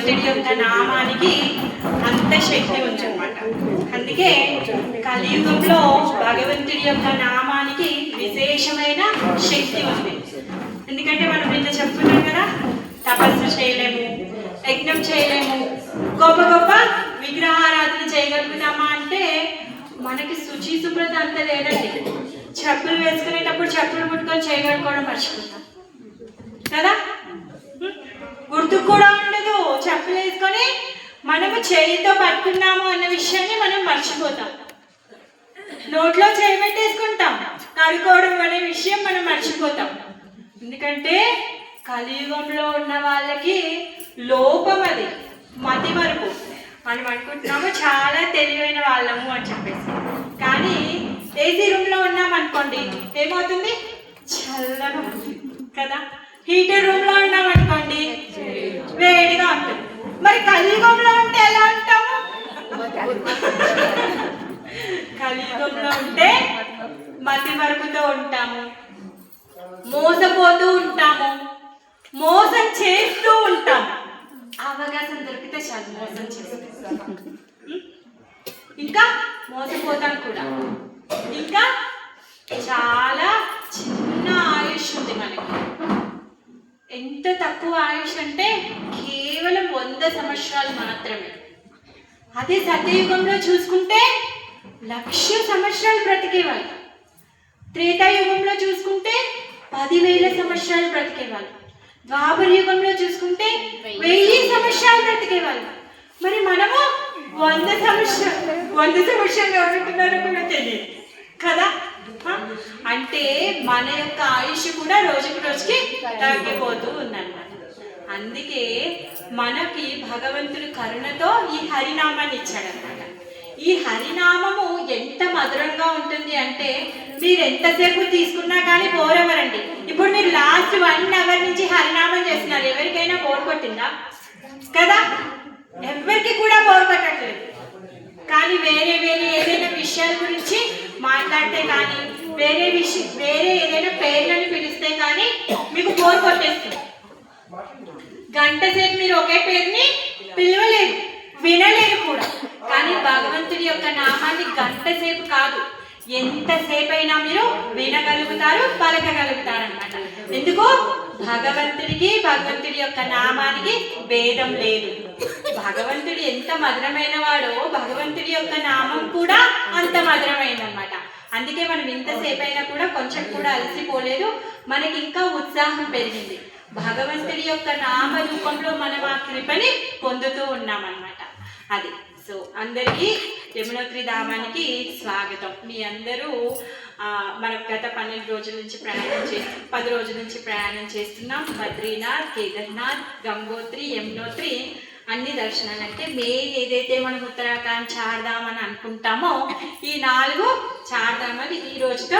భగవంతుడి యొక్క నామానికి అంత శక్తి ఉందన్నమాట. అందుకే కలియుగంలో భగవంతుడి యొక్క నామానికి విశేషమైన శక్తి ఉంది. ఎందుకంటే మనం నిన్న చెప్పుకున్నాం కదా, తపస్సు చేయలేము, యజ్ఞం చేయలేము, గొప్ప గొప్ప విగ్రహారాధన చేయగలుగుతామా అంటే మనకి శుచి శుభ్రత అంత లేదండి. చెప్పులు వేసుకునేటప్పుడు చెప్పులు ముట్టుకొని చేయగలుగుకోవడం మర్చిపోతాం కదా, గుర్తుకు కూడా ఉండదు. చెప్పులు వేసుకొని మనము చేయితో పట్టుకున్నాము అన్న విషయాన్ని మనం మర్చిపోతాం. నోట్లో చేయి పెట్టేసుకుంటాం, కడుక్కోవడం అనే విషయం మనం మర్చిపోతాం. ఎందుకంటే కలియుగంలో ఉన్న వాళ్ళకి లోపం అది, మతి వరకు. మనం అనుకుంటున్నాము చాలా తెలివైన వాళ్ళము అని చెప్పేసి, కానీ ఏసీ రూమ్లో ఉన్నాం అనుకోండి ఏమవుతుంది, చల్లగా ఉంటుంది కదా. హీటర్ రూమ్లో ఉన్నాం అనుకోండి వేడిగా ఉంటుంది. మరి కలియుగంలో ఉంటే ఎలా ఉంటాము? కలియుగంలో ఉంటే మతి మరుపుతో ఉంటాము, మోసపోతూ ఉంటాము, మోసం చేస్తూ ఉంటాము. అవకాశం దొరికితే చాలు మోసం చేస్తాం, ఇంకా మోసపోతాం కూడా. ఇంకా చాలా చిన్న ఆయుష్ ఉంది మనకి. ఎంత తక్కువ ఆయుష్ అంటే కేవలం 100 సంవత్సరాలు మాత్రమే. అదే సత్యయుగంలో చూసుకుంటే 1,00,000 సంవత్సరాలు బ్రతికేవాళ్ళు. త్రేతాయుగంలో చూసుకుంటే 10,000 సంవత్సరాలు బ్రతికేవాళ్ళు. ద్వాపర యుగంలో చూసుకుంటే 1000 సంవత్సరాలు బ్రతికేవాళ్ళు. మరి మనము 100 సంవత్సరాలు ఎవరుంటున్నారో కూడా తెలియదు కదా. అంటే మన యొక్క ఆయుష్ కూడా రోజుకి రోజుకి తగ్గిపోతూ ఉందన్నమాట. అందుకే మనకి భగవంతుడు కరుణతో ఈ హరినామాన్ని ఇచ్చాడన్నమాట. ఈ హరినామము ఎంత మధురంగా ఉంటుంది అంటే మీరు ఎంతసేపు తీసుకున్నా కానీ బోర్ అవ్వరండి. ఇప్పుడు మీరు లాస్ట్ 1 అవర్ నుంచి హరినామం చేస్తున్నారు, ఎవరికైనా బోర్ కొట్టిందా? కదా, ఎవరికి కూడా బోర్ కొట్టట్లేదు. కానీ వేరే ఏదైనా విషయాల గురించి మాట్లాడితే కానీ, వేరే ఏదైనా పేర్లను పిలిస్తే కానీ మీకు బోర్ కొట్టేస్తుంది. గంట సేపు మీరు ఒకే పేరుని పిలవలేరు, వినలేరు కూడా. కానీ భగవంతుడి యొక్క నామాన్ని గంట సేపు కాదు, ఎంతసేపు అయినా మీరు వినగలుగుతారు, పలకగలుగుతారు అన్నమాట. ఎందుకు? భగవంతుడి యొక్క నామానికి భేదం లేదు. భగవంతుడు ఎంత మధురమైన వాడో భగవంతుడి యొక్క నామం కూడా అంత మధురమైందన్నమాట. అందుకే మనం ఇంతసేపు అయినా కూడా కొంచెం కూడా అలసిపోలేదు, మనకి ఇంకా ఉత్సాహం పెరిగింది. భగవంతుడి యొక్క నామ రూపంలో మనం ఆ కృపని పొందుతూ ఉన్నామన్నమాట. అది. సో అందరికీ యమునోత్రి ధామానికి స్వాగతం. మీ అందరూ మనం గత 12 రోజుల నుంచి 10 రోజుల నుంచి ప్రయాణం చేస్తున్నాం. బద్రీనాథ్, కేదార్నాథ్, గంగోత్రి, యమునోత్రి అన్ని దర్శనాలు. అంటే మెయిన్ ఏదైతే మనం ఉత్తరాఖండ్ చార్ధామ్ అని అనుకుంటామో ఈ 4 చార్ధామాలు ఈ రోజుతో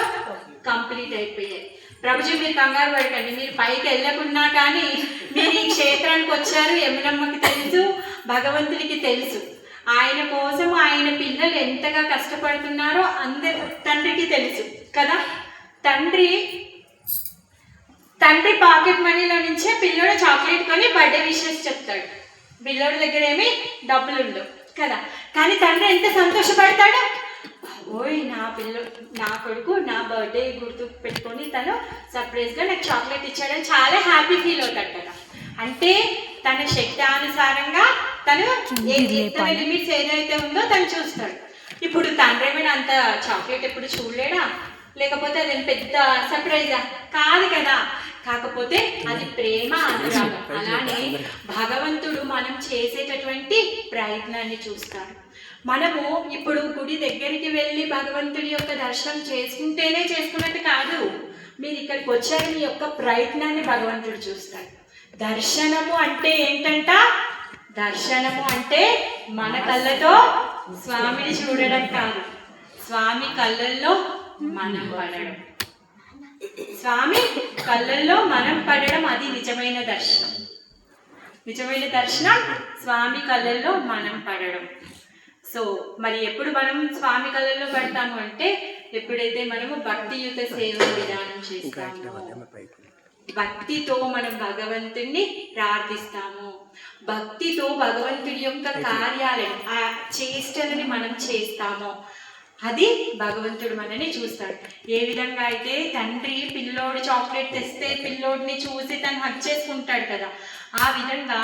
కంప్లీట్ అయిపోయాయి. ప్రభుజీ మీరు కంగారు పడకండి, మీరు పైకి వెళ్ళకున్నా కానీ మీరు ఈ క్షేత్రానికి వచ్చారు. యమునమ్మకి తెలుసు, భగవంతుడికి తెలుసు. ఆయన కోసం ఆయన పిల్లలు ఎంతగా కష్టపడుతున్నారో తండ్రికి తెలుసు కదా. తండ్రి పాకెట్ మనీలో నుంచే పిల్లోడు చాక్లెట్ కొని బర్త్డే విషెస్ చెప్తాడు. పిల్లోడి దగ్గర ఏమి డబ్బులు ఉండవు కదా, కానీ తండ్రి ఎంత సంతోషపడతాడు. ఓయ్ నా కొడుకు నా బర్త్డే గుర్తు పెట్టుకొని తను సర్ప్రైజ్గా నాకు చాక్లెట్ ఇచ్చాడని చాలా హ్యాపీ ఫీల్ అవుతాడు కదా. అంటే తన శక్తానుసారంగా తను తన లిమిట్స్ ఏదైతే ఉందో తను చూస్తాడు. ఇప్పుడు తండ్రి మీద అంత చాక్లెట్ ఎప్పుడు చూడలేడా? లేకపోతే అది పెద్ద సర్ప్రైజా? కాదు కదా. కాకపోతే అది ప్రేమ, అనురాగం. అలానే భగవంతుడు మనం చేసేటటువంటి ప్రయత్నాన్ని చూస్తాడు. మనము ఇప్పుడు గుడి దగ్గరికి వెళ్ళి భగవంతుడి యొక్క దర్శనం చేసుకుంటేనే చేసుకున్నట్టు కాదు. మీరు ఇక్కడికి వచ్చారు, మీ యొక్క ప్రయత్నాన్ని భగవంతుడు చూస్తాడు. దర్శనము అంటే ఏంటంట? దర్శనము అంటే మన కళ్ళతో స్వామిని చూడడం కాదు, స్వామి కళ్ళల్లో మనం పడడం. స్వామి కళ్ళల్లో మనం పడడం, అది నిజమైన దర్శనం. నిజమైన దర్శనం స్వామి కళ్ళల్లో మనం పడడం. సో మరి ఎప్పుడు మనం స్వామి కళ్ళల్లో పడతాము అంటే ఎప్పుడైతే మనము భక్తియుత సేవ విధానం చేస్తామో, భక్తితో మనం భగవంతుణ్ణి ప్రార్థిస్తాము, భక్తితో భగవంతుడి యొక్క కార్యాలను ఆ చేష్టలని మనం చేస్తామో అది భగవంతుడు మనని చూస్తాడు. ఏ విధంగా అయితే తండ్రి పిల్లోడు చాక్లెట్ తెస్తే పిల్లోడిని చూసి తను హక్ చేసుకుంటాడు కదా, ఆ విధంగా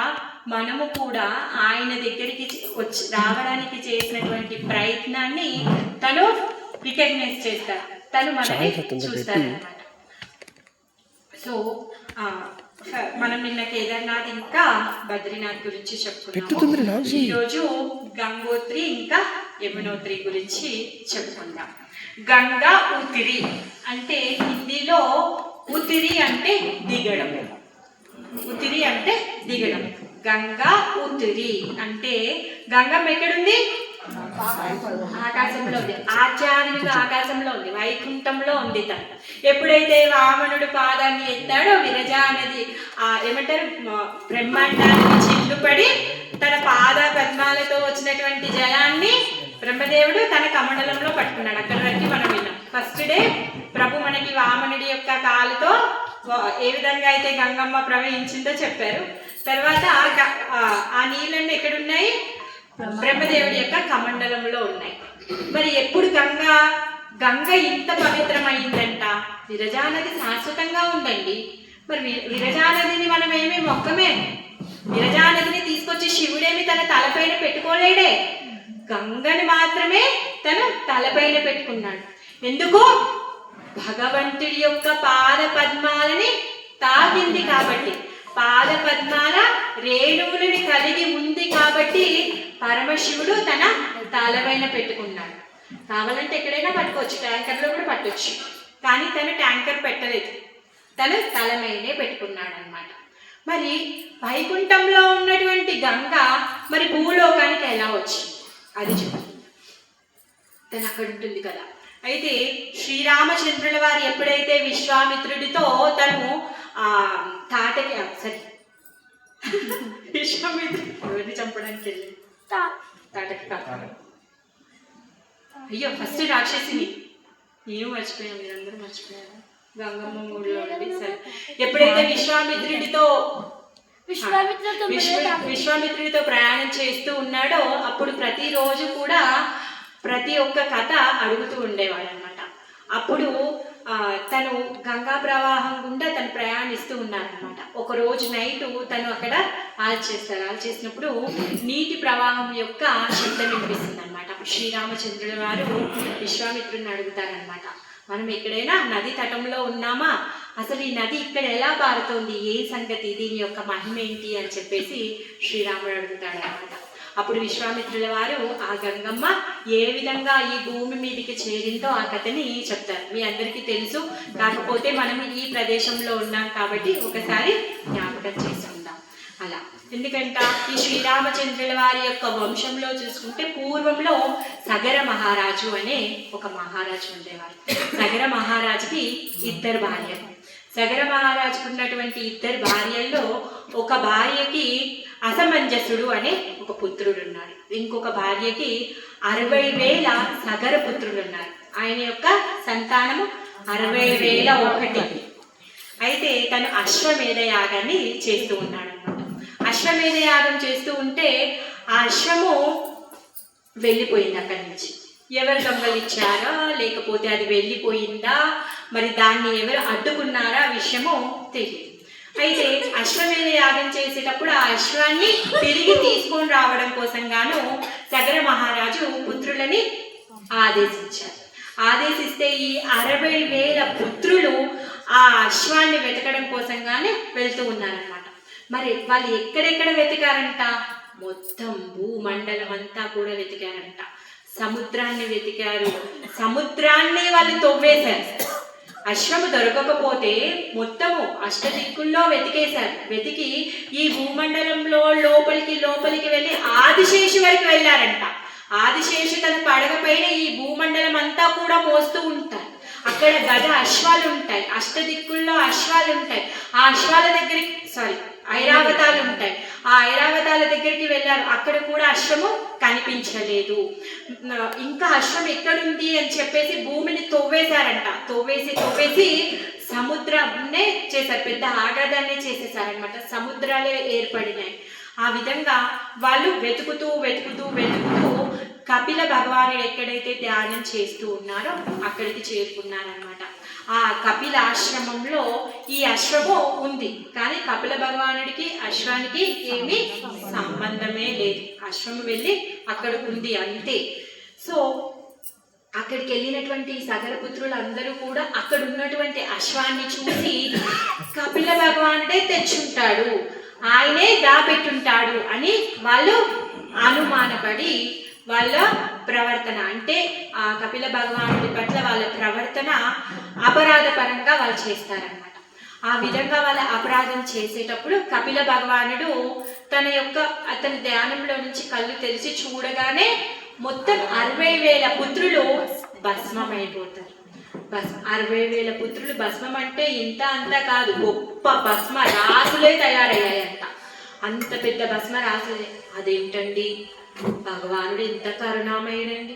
మనము కూడా ఆయన దగ్గరికి రావడానికి చేసినటువంటి ప్రయత్నాన్ని తను రికగ్నైజ్ చేస్తాడు, తను మనని చూస్తాడనమాట. సో మనం నిన్న కేదార్నాథ్ ఇంకా బద్రీనాథ్ గురించి చెప్పుకున్నాం. ఈరోజు గంగోత్రి ఇంకా యమునోత్రి గురించి చెప్పుకుందాం. గంగా ఉతిరి అంటే హిందీలో ఉతిరి అంటే దిగడం, ఉతిరి అంటే దిగడం. గంగా ఉతిరి అంటే గంగమ్మ ఎక్కడుంది? ఆకాశంలో ఉంది, ఆధ్యాత్మిక ఆకాశంలో ఉంది, వైకుంఠంలో ఉంది. తను ఎప్పుడైతే వామనుడు పాదాన్ని ఎత్తాడో విరజా నది ఏమంటారు బ్రహ్మాండానికి చిల్లుపడి తన పాద పద్మాలతో వచ్చినటువంటి జలాన్ని బ్రహ్మదేవుడు తన కమండలంలో పట్టుకున్నాడు. అక్కడి వరకు మనం విన్నాం. ఫస్ట్ డే ప్రభు మనకి వామనుడి యొక్క కాలుతో ఏ విధంగా అయితే గంగమ్మ ప్రవహించిందో చెప్పారు. తర్వాత ఆ నీళ్ళన్నీ ఎక్కడున్నాయి? బ్రహ్మదేవుడి యొక్క కమండలంలో ఉన్నాయి. మరి ఎప్పుడు గంగ ఇంత పవిత్రమైందంట? విరజానది శాశ్వతంగా ఉందండి. మరి విరజానదిని మనం ఏమీ మొక్కమే, విరజానదిని తీసుకొచ్చి శివుడేమి తన తలపైన పెట్టుకోలేడే, గంగని మాత్రమే తను తలపైన పెట్టుకున్నాడు. ఎందుకు? భగవంతుడి యొక్క పాద పద్మాలని తాకింది కాబట్టి, పాద పద్మాల రేణువులని కలిగి ఉంది కాబట్టి పరమశివుడు తన తలపైన పెట్టుకున్నాడు. కావాలంటే ఎక్కడైనా పట్టుకోవచ్చు, ట్యాంకర్లో కూడా పట్టవచ్చు, కానీ తను ట్యాంకర్ పెట్టలేదు, తను తలమైనే పెట్టుకున్నాడు అనమాట. మరి వైకుంఠంలో ఉన్నటువంటి గంగ మరి భూలోకానికి ఎలా వచ్చింది అది చెప్తుంది. తను అక్కడ ఉంటుంది కదా. అయితే శ్రీరామచంద్రుల వారు ఎప్పుడైతే విశ్వామిత్రుడితో తను తాటకి విశ్వామిత్రుడు ఎవరిని చంపడానికి వెళ్ళి తాటకి కాపాడు. అయ్యో ఫస్ట్ రాక్షసిని నేను మర్చిపోయాను, మీరందరూ మర్చిపోయాను. గంగమ్మ ఊళ్ళో ఉండి సరే ఎప్పుడైతే విశ్వామిత్రుడితో ప్రయాణం చేస్తూ ఉన్నాడో అప్పుడు ప్రతిరోజు కూడా ప్రతి ఒక్క కథ అడుగుతూ ఉండేవాడు అనమాట. అప్పుడు తను గంగా ప్రవాహం గుండా తను ప్రయాణిస్తూ ఉన్నారనమాట. ఒక రోజు నైట్ తను అక్కడ ఆల్చేసినప్పుడు నీటి ప్రవాహం యొక్క శబ్దం వినిపిస్తుంది అనమాట. అప్పుడు శ్రీరామచంద్రుల వారు విశ్వామిత్రుడిని అడుగుతారనమాట, మనం ఎక్కడైనా నది తటంలో ఉన్నామా, అసలు ఈ నది ఇక్కడ ఎలా పారుతోంది, ఏ సంగతి, దీని యొక్క మహిమ ఏంటి అని చెప్పేసి శ్రీరాముడు అడుగుతాడు అనమాట. అప్పుడు విశ్వామిత్రుల వారు ఆ గంగమ్మ ఏ విధంగా ఈ భూమి మీదకి చేరిందో ఆ కథని చెప్తారు. మీ అందరికీ తెలుసు, కాకపోతే మనం ఈ ప్రదేశంలో ఉన్నాం కాబట్టి ఒకసారి జ్ఞాపకం చేసుకుందాం. అలా ఎందుకంటే ఈ శ్రీరామచంద్రుల వారి యొక్క వంశంలో చూసుకుంటే పూర్వంలో సగర మహారాజు అనే ఒక మహారాజు ఉండేవారు. సగర మహారాజుకి ఇద్దరు భార్యలు. సగర మహారాజుకు ఉన్నటువంటి ఇద్దరు భార్యల్లో ఒక భార్యకి అసమంజసుడు అనే ఒక పుత్రుడు ఉన్నాడు, ఇంకొక భార్యకి 60,000 సగర పుత్రులు ఉన్నారు. ఆయన యొక్క సంతానము 60,001. అయితే తను అశ్వమేధ యాగాన్ని చేస్తూ ఉన్నాడు అన్నమాట. అశ్వమేధ యాగం చేస్తూ ఉంటే ఆ అశ్వము వెళ్ళిపోయింది అక్కడి నుంచి. ఎవరు దొంగలిచ్చారా లేకపోతే అది వెళ్ళిపోయిందా, మరి దాన్ని ఎవరు అడ్డుకున్నారా విషయము తెలియదు. అయితే అశ్వమేధ యాగం చేసేటప్పుడు ఆ అశ్వాన్ని తిరిగి తీసుకొని రావడం కోసం గాను సగర మహారాజు పుత్రులని ఆదేశించారు. ఆదేశిస్తే ఈ 60,000 పుత్రులు ఆ అశ్వాన్ని వెతకడం కోసంగానే వెళ్తూ ఉన్నారనమాట. మరి వాళ్ళు ఎక్కడెక్కడ వెతికారంట? మొత్తం భూమండలం అంతా కూడా వెతికారంట. సముద్రాన్ని వెతికారు, సముద్రాన్ని వాళ్ళు తవ్వేశారు. అశ్వము దొరకకపోతే మొత్తము అష్టదిక్కుల్లో వెతికేశారు. వెతికి ఈ భూమండలంలో లోపలికి వెళ్ళి ఆదిశేషు వరకు వెళ్ళారంట. ఆదిశేషు తన పడగ పైన ఈ భూమండలం అంతా కూడా మోస్తూ ఉంటారు. అక్కడ గజ అశ్వాలు ఉంటాయి, అష్టదిక్కుల్లో అశ్వాలు ఉంటాయి. ఆ అశ్వాల దగ్గరికి ఐరావతాలు ఉంటాయి. ఆ ఐరావతాల దగ్గరికి వెళ్ళారు. అక్కడ కూడా అశ్వము కనిపించలేదు. ఇంకా అశ్వం ఎక్కడుంది అని చెప్పేసి భూమిని తవ్వేశారంట. తవ్వేసి సముద్రాన్నే చేశారు, పెద్ద ఆగాధాన్ని చేసేసారనమాట. సముద్రాలే ఏర్పడినాయి. ఆ విధంగా వాళ్ళు వెతుకుతూ కపిల భగవానుడు ఎక్కడైతే ధ్యానం చేస్తూ ఉన్నారో అక్కడికి చేరుకున్నారనమాట. ఆ కపిల ఆశ్రమంలో ఈ అశ్వము ఉంది, కానీ కపిల భగవానుడికి అశ్వానికి ఏమీ సంబంధమే లేదు. అశ్వము వెళ్ళి అక్కడ ఉంది అంతే. సో అక్కడికి వెళ్ళినటువంటి సగర పుత్రులు అందరూ కూడా అక్కడ ఉన్నటువంటి అశ్వాన్ని చూసి కపిల భగవానుడే తెచ్చుంటాడు, ఆయనే దాపెట్టుంటాడు అని వాళ్ళు అనుమానపడి వాళ్ళ ప్రవర్తన అంటే ఆ కపిల భగవానుడి పట్ల వాళ్ళ ప్రవర్తన అపరాధపరంగా వాళ్ళు చేస్తారనమాట. ఆ విధంగా వాళ్ళ అపరాధం చేసేటప్పుడు కపిల భగవానుడు అతని ధ్యానంలో నుంచి కళ్ళు తెరిచి చూడగానే మొత్తం 60,000 పుత్రులు భస్మమైపోతారు. 60,000 పుత్రులు భస్మం అంటే ఇంత అంతా కాదు, గొప్ప భస్మ రాసులే తయారయ్యాయంట. అంత పెద్ద భస్మ రాసులే. అదేంటండి, భగవానుడు ఎంత కరుణామయుడండి.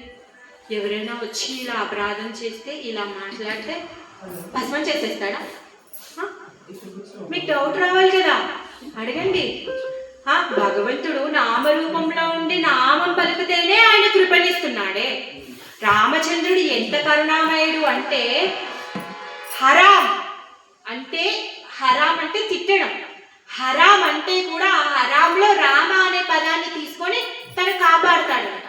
ఎవరైనా వచ్చి ఇలా అపరాధం చేస్తే, ఇలా మాట్లాడితే భస్మం చేసేస్తాడా? మీకు డౌట్ రావాలి కదా, అడగండి. భగవంతుడు నామరూపంలో ఉండి నామం పలుకుతేనే ఆయన కృపణిస్తున్నాడే. రామచంద్రుడు ఎంత కరుణామయుడు అంటే హరాం అంటే తిట్టడం. హరాం అంటే కూడా హరాంలో రామ అనే పదాన్ని తీసుకొని తను కాపాడుతాడట.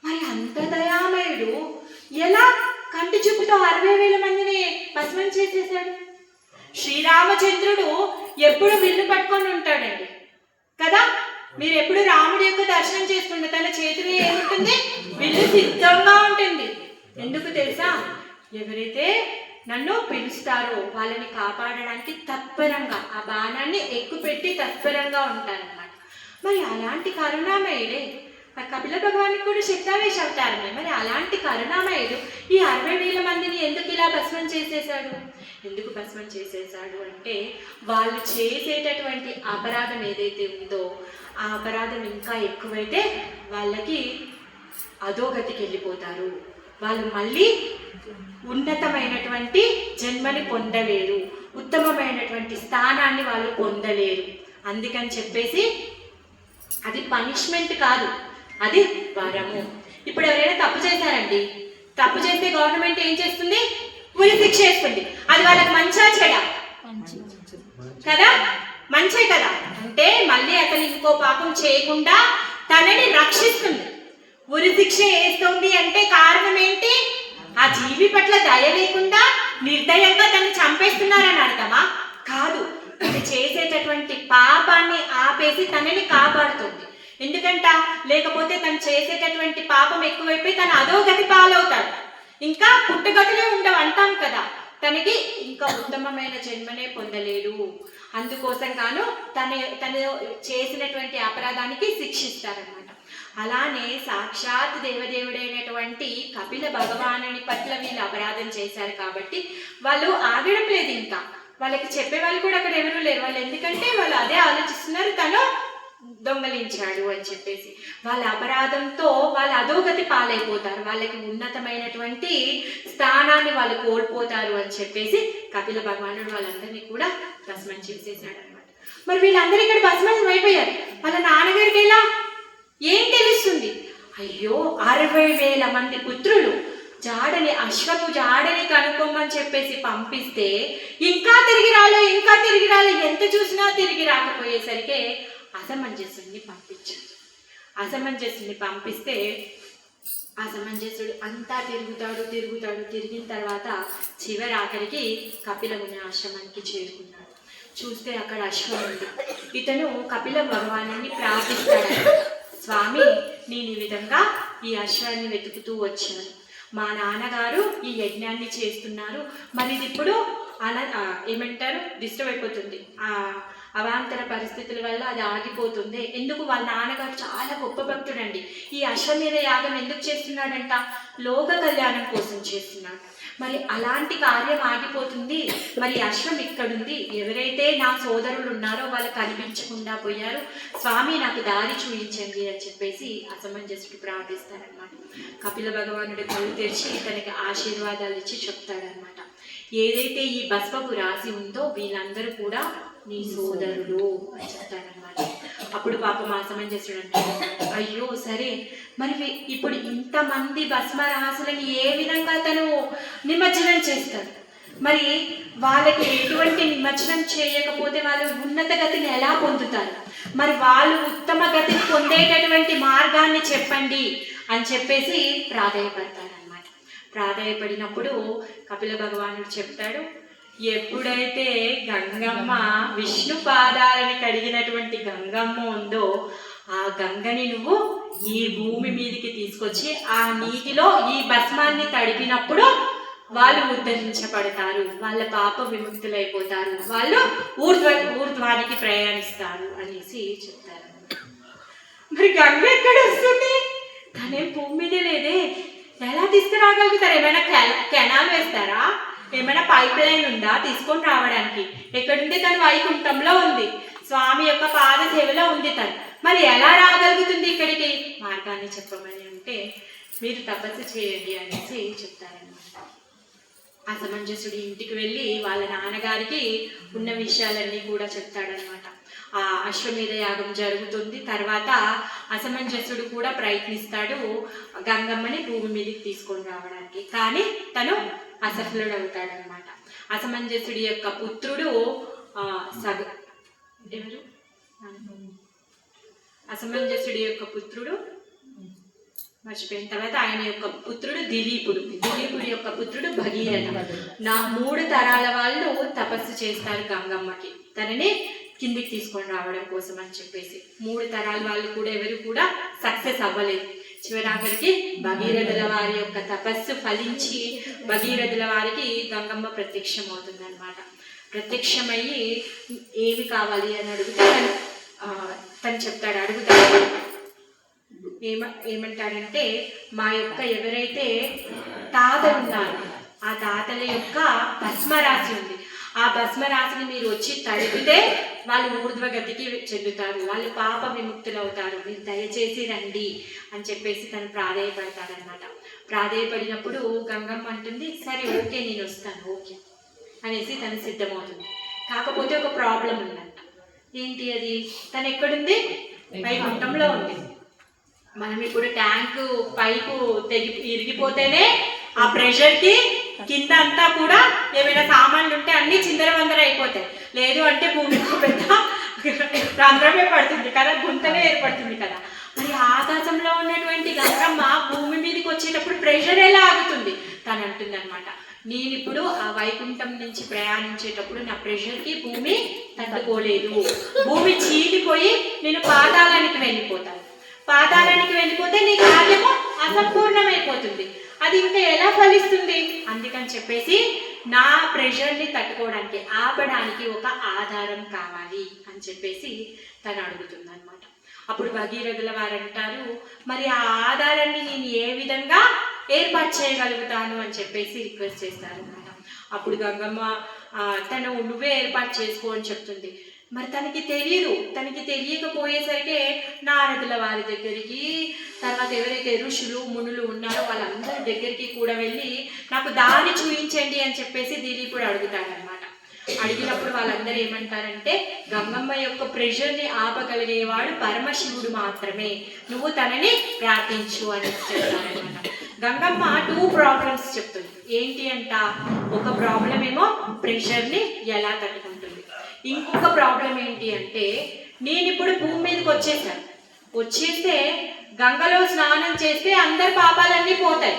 మరి అంత దయామయుడు ఎలా కంటి చూపుతో 60,000 మందిని భస్మం చేసేసాడు? శ్రీరామచంద్రుడు ఎప్పుడు విల్లు పట్టుకొని ఉంటాడండి కదా. మీరు ఎప్పుడు రాముడి యొక్క దర్శనం చేసుకుంటే తన చేతిలో ఏముంటుంది? విల్లు సిద్ధంగా ఉంటుంది. ఎందుకు తెలుసా? ఎవరైతే నన్ను పిలుస్తారో వాళ్ళని కాపాడడానికి తత్పరంగా ఆ బాణాన్ని ఎక్కుపెట్టి తత్పరంగా ఉంటారన్నమాట. మరి అలాంటి కరుణామయుడే కపిల భగవానికి కూడా శక్తావేశ అవతారమే. మరి అలాంటి కరుణామయుడు ఈ 60,000 మందిని ఎందుకు ఇలా భస్మం చేసేశాడు? ఎందుకు భస్మం చేసేశాడు అంటే వాళ్ళు చేసేటటువంటి అపరాధం ఏదైతే ఉందో ఆ అపరాధం ఇంకా ఎక్కువైతే వాళ్ళకి అధోగతికి వెళ్ళిపోతారు. వాళ్ళు మళ్ళీ ఉన్నతమైనటువంటి జన్మని పొందలేరు, ఉత్తమమైనటువంటి స్థానాన్ని వాళ్ళు పొందలేరు. అందుకని చెప్పేసి అది పనిష్మెంట్ కాదు, అది వరము. ఇప్పుడు ఎవరైనా తప్పు చేశారండి, తప్పు చేస్తే గవర్నమెంట్ ఏం చేస్తుంది? ఉరి శిక్ష వేస్తుంది. అది వాళ్ళకి మంచా చెడా? కదా, మంచే కదా. అంటే మళ్ళీ అతను ఇంకో పాపం చేయకుండా తనని రక్షిస్తుంది. ఉరి శిక్ష వేస్తుంది అంటే కారణం ఏంటి? ఆ జీవి పట్ల దయ లేకుండా నిర్దయంగా తనని చంపేస్తున్నారని అర్థమా? కాదు, అది చేసేటటువంటి పాపాన్ని ఆపేసి తనని కాపాడుతుంది. ఎందుకంట, లేకపోతే తను చేసేటటువంటి పాపం ఎక్కువైపోయి తను అధోగతి పాలవుతాడు, ఇంకా పుట్టుగతులే ఉండవు అంటాం కదా. తనకి ఇంకా ఉత్తమమైన జన్మనే పొందలేడు. అందుకోసం గాను తను చేసినటువంటి అపరాధానికి శిక్షిస్తారనమాట. అలానే సాక్షాత్ దేవదేవుడైనటువంటి కపిల భగవానుని పట్ల వీళ్ళు అపరాధం చేశారు కాబట్టి వాళ్ళు ఆగడం లేదు. ఇంకా వాళ్ళకి చెప్పే వాళ్ళు కూడా అక్కడ ఎవరూ లేరు. వాళ్ళు ఎందుకంటే వాళ్ళు అదే ఆలోచిస్తున్నారు, తను దొంగలించాడు అని చెప్పేసి. వాళ్ళ అపరాధంతో వాళ్ళు అధోగతి పాలైపోతారు, వాళ్ళకి ఉన్నతమైనటువంటి స్థానాన్ని వాళ్ళు కోల్పోతారు అని చెప్పేసి కపిల భగవానుడు వాళ్ళందరినీ కూడా భస్మం చేసేసాడు అనమాట. మరి వీళ్ళందరూ ఇక్కడ భస్మం అయిపోయారు. వాళ్ళ నాన్నగారికి ఎలా ఏం తెలుస్తుంది? అయ్యో, 60,000 మంది పుత్రులు అశ్వపు జాడని కనుక్కోమని చెప్పేసి పంపిస్తే ఇంకా తిరిగి రాలే, ఎంత చూసినా తిరిగి రాకపోయేసరికి అసమంజసుడిని పంపిస్తే అసమంజసుడు అంతా తిరిగిన తర్వాత చివరి ఆఖరికి కపిల ముని ఆశ్రమానికి చేరుకున్నాడు. చూస్తే అక్కడ అశ్వం ఉంది. ఇతను కపిల భగవానుని ప్రార్థిస్తాడు, స్వామి, నేను ఈ విధంగా ఈ అశ్వాన్ని వెతుకుతూ వచ్చాను. మా నాన్నగారు ఈ యజ్ఞాన్ని చేస్తున్నారు, మరి ఇది ఇప్పుడు డిస్టర్బ్ అయిపోతుంది, అవాంతర పరిస్థితుల వల్ల అది ఆగిపోతుంది. ఎందుకు? వాళ్ళ నాన్నగారు చాలా గొప్ప భక్తుడండి. ఈ అశ్వమేధ యాగం ఎందుకు చేస్తున్నాడంట? లోక కళ్యాణం కోసం చేస్తున్నాడు. మరి అలాంటి కార్యం ఆగిపోతుంది, మరి అశ్వం ఇక్కడుంది, ఎవరైతే నా సోదరులు ఉన్నారో వాళ్ళు కనిపించకుండా పోయారు, స్వామి నాకు దారి చూపించండి అని చెప్పేసి అసమంజసుడు ప్రార్థిస్తారనమాట. కపిల భగవానుడి కళ్ళు తెరిచి తనకి ఆశీర్వాదాలు ఇచ్చి చెప్తాడనమాట, ఏదైతే ఈ భస్మపు రాసి ఉందో వీళ్ళందరూ కూడా నీ సోదరులు అని చెప్తారనమాట. అప్పుడు పాపం అసమంజసుడు అంటాడు, అయ్యో సరే మరి ఇప్పుడు ఇంతమంది భస్మరాసులని ఏ విధంగా తను నిమజ్జనం చేస్తాడు, మరి వాళ్ళకి ఎటువంటి నిమజ్జనం చేయకపోతే వాళ్ళు ఉన్నత గతిని ఎలా పొందుతారు, మరి వాళ్ళు ఉత్తమ గతిని పొందేటటువంటి మార్గాన్ని చెప్పండి అని చెప్పేసి ప్రాధేయపడతాడనమాట. ప్రాధేయపడినప్పుడు కపిల భగవానుడు చెప్తాడు, ఎప్పుడైతే గంగమ్మ విష్ణు పాదాలని కడిగినటువంటి గంగమ్మ ఉందో ఆ గంగని నువ్వు ఈ భూమి మీదకి తీసుకొచ్చి ఆ నీటిలో ఈ భస్మాన్ని తడిపినప్పుడు వాళ్ళు ఉద్ధరించబడతారు, వాళ్ళ పాప విముక్తులైపోతారు, వాళ్ళు ఊర్ధ్వానికి ప్రయాణిస్తారు అనేసి చెప్తారు. మరి గంగ ఎక్కడ వస్తుంది? తనేం భూమి మీదే లేదే, ఎలా తీసుకురాగలుగుతారు? ఏమైనా కెనాల్ వేస్తారా? ఏమైనా పైప్ లైన్ ఉందా తీసుకొని రావడానికి? ఎక్కడుంది? తను వైకుంఠంలో ఉంది, స్వామి యొక్క పాద సేవలో ఉంది తను. మరి ఎలా రాగలుగుతుంది ఇక్కడికి? మార్గాన్ని చెప్పమని అంటే మీరు తపస్సు చేయండి అనేసి చెప్తారనమాట. అసమంజసుడి ఇంటికి వెళ్ళి వాళ్ళ నాన్నగారికి ఉన్న విషయాలన్నీ కూడా చెప్తాడనమాట. ఆ అశ్వమేధ యాగం జరుగుతుంది. తర్వాత అసమంజసుడు కూడా ప్రయత్నిస్తాడు గంగమ్మని భూమి మీదకి తీసుకొని రావడానికి, కానీ తను అసఫలుడవుతాడనమాట. అసమంజసుడి యొక్క పుత్రుడు అసమంజసుడి యొక్క పుత్రుడు మర్చిపోయిన తర్వాత ఆయన యొక్క పుత్రుడు దిలీపుడి యొక్క పుత్రుడు భగీరథ. 3 తరాల వాళ్ళు తపస్సు చేస్తారు గంగమ్మకి తనని కిందికి తీసుకొని రావడం కోసం అని చెప్పేసి. 3 తరాల వాళ్ళు కూడా ఎవరు కూడా సక్సెస్ అవ్వలేదు. చివరాఖరికి భగీరథుల వారి యొక్క తపస్సు ఫలించి భగీరథుల వారికి గంగమ్మ ప్రత్యక్షం అవుతుంది అనమాట. ప్రత్యక్షమయ్యి ఏమి కావాలి అని అడిగితే తను చెప్తాడు, అడుగుతాడు. ఏమంటాడంటే మా యొక్క ఎవరైతే తాతలు ఉన్నారో ఆ తాతల యొక్క భస్మరాశి ఉంది, ఆ భస్మరాశిని మీరు వచ్చి తడిపితే వాళ్ళు ఊర్ధ్వగతికి చెందుతారు, వాళ్ళు పాప విముక్తులు అవుతారు, మీరు దయచేసి రండి అని చెప్పేసి తను ప్రాధేయపడతాడనమాట. ప్రాధేయపడినప్పుడు గంగమ్మ అంటుంది, సరే ఓకే నేను వస్తాను ఓకే అనేసి తను సిద్ధమవుతుంది. కాకపోతే ఒక ప్రాబ్లం ఉందంట. ఏంటి అది? తను ఎక్కడుంది? వైకుంఠంలో ఉంది. మనం ఇప్పుడు ట్యాంకు పైపు ఇరిగిపోతేనే ఆ ప్రెషర్కి కింద అంతా కూడా ఏమైనా సామాన్లు ఉంటే అన్ని చిందరవందర అయిపోతాయి, లేదు అంటే భూమికి పెద్ద రంధ్రమే పడుతుంది కదా, గుంతనే ఏర్పడుతుంది కదా. మరి ఆకాశంలో ఉన్నటువంటి గంగమ్మ భూమి మీదకి వచ్చేటప్పుడు ప్రెషర్ ఎలా ఆగుతుంది? తను అంటుంది అనమాట, నేను ఇప్పుడు ఆ వైకుంఠం నుంచి ప్రయాణించేటప్పుడు నా ప్రెషర్కి భూమి తట్టుకోలేదు, భూమి చీలిపోయి నేను పాతాళానికి వెళ్ళిపోతాను, పాతాళానికి వెళ్ళిపోతే నీ కార్యము అసంపూర్ణమైపోతుంది, అది ఇంకా ఎలా ఫలిస్తుంది? అందుకని చెప్పేసి నా ప్రెషర్ని తట్టుకోవడానికి ఆపడానికి ఒక ఆధారం కావాలి అని చెప్పేసి తను అడుగుతుంది అనమాట. అప్పుడు భగీరథుల వారు అంటారు, మరి ఆ ఆధారాన్ని నేను ఏ విధంగా ఏర్పాటు చేయగలుగుతాను అని చెప్పేసి రిక్వెస్ట్ చేస్తారనమాట. అప్పుడు గంగమ్మ తను నువ్వే ఏర్పాటు చేసుకో అని చెప్తుంది. మరి తనకి తెలియదు, తనకి తెలియకపోయేసరికి నారదుల వారి దగ్గరికి, తర్వాత ఎవరైతే ఋషులు మునులు ఉన్నారో వాళ్ళందరి దగ్గరికి కూడా వెళ్ళి నాకు దారి చూపించండి అని చెప్పేసి దిలీపుడు అడుగుతాడనమాట. అడిగినప్పుడు వాళ్ళందరూ ఏమంటారంటే, గంగమ్మ యొక్క ప్రెషర్ని ఆపగలిగేవాడు పరమశివుడు మాత్రమే, నువ్వు తనని ప్రార్థించు అని చెప్తారనమాట. గంగమ్మ 2 ప్రాబ్లమ్స్ చెప్తుంది. ఏంటి అంట? ఒక ప్రాబ్లం ఏమో ప్రెషర్ని ఎలా తట్టుకుంటుంది, ఇంకొక ప్రాబ్లం ఏంటి అంటే నేను ఇప్పుడు భూమి మీదకి వచ్చేస్తే గంగలో స్నానం చేస్తే అందరి పాపాలన్నీ పోతాయి,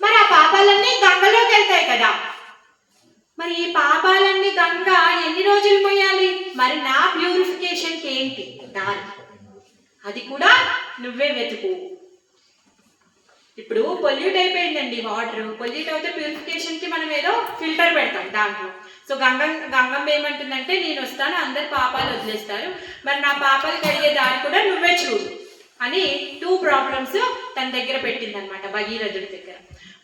మరి ఆ పాపాలన్నీ గంగలోకి వెళ్తాయి కదా, మరి ఈ పాపాలన్నీ గంగ ఎన్ని రోజులు పోయాలి? మరి నా ప్యూరిఫికేషన్కి ఏంటి దారి? అది కూడా నువ్వే వెతుకు. ఇప్పుడు పొల్యూట్ అయిపోయిందండి వాటర్, పొల్యూట్ అయితే ప్యూరిఫికేషన్కి మనం ఏదో ఫిల్టర్ పెడతాం దాంట్లో. సో గంగమ్మ ఏమంటుందంటే, నేను వస్తాను, అందరు పాపాలు వదిలేస్తారు, మరి నా పాపాలు కడిగే దారి కూడా నువ్వే చూడు అని 2 ప్రాబ్లమ్స్ తన దగ్గర పెట్టిందనమాట భగీరథుడి దగ్గర.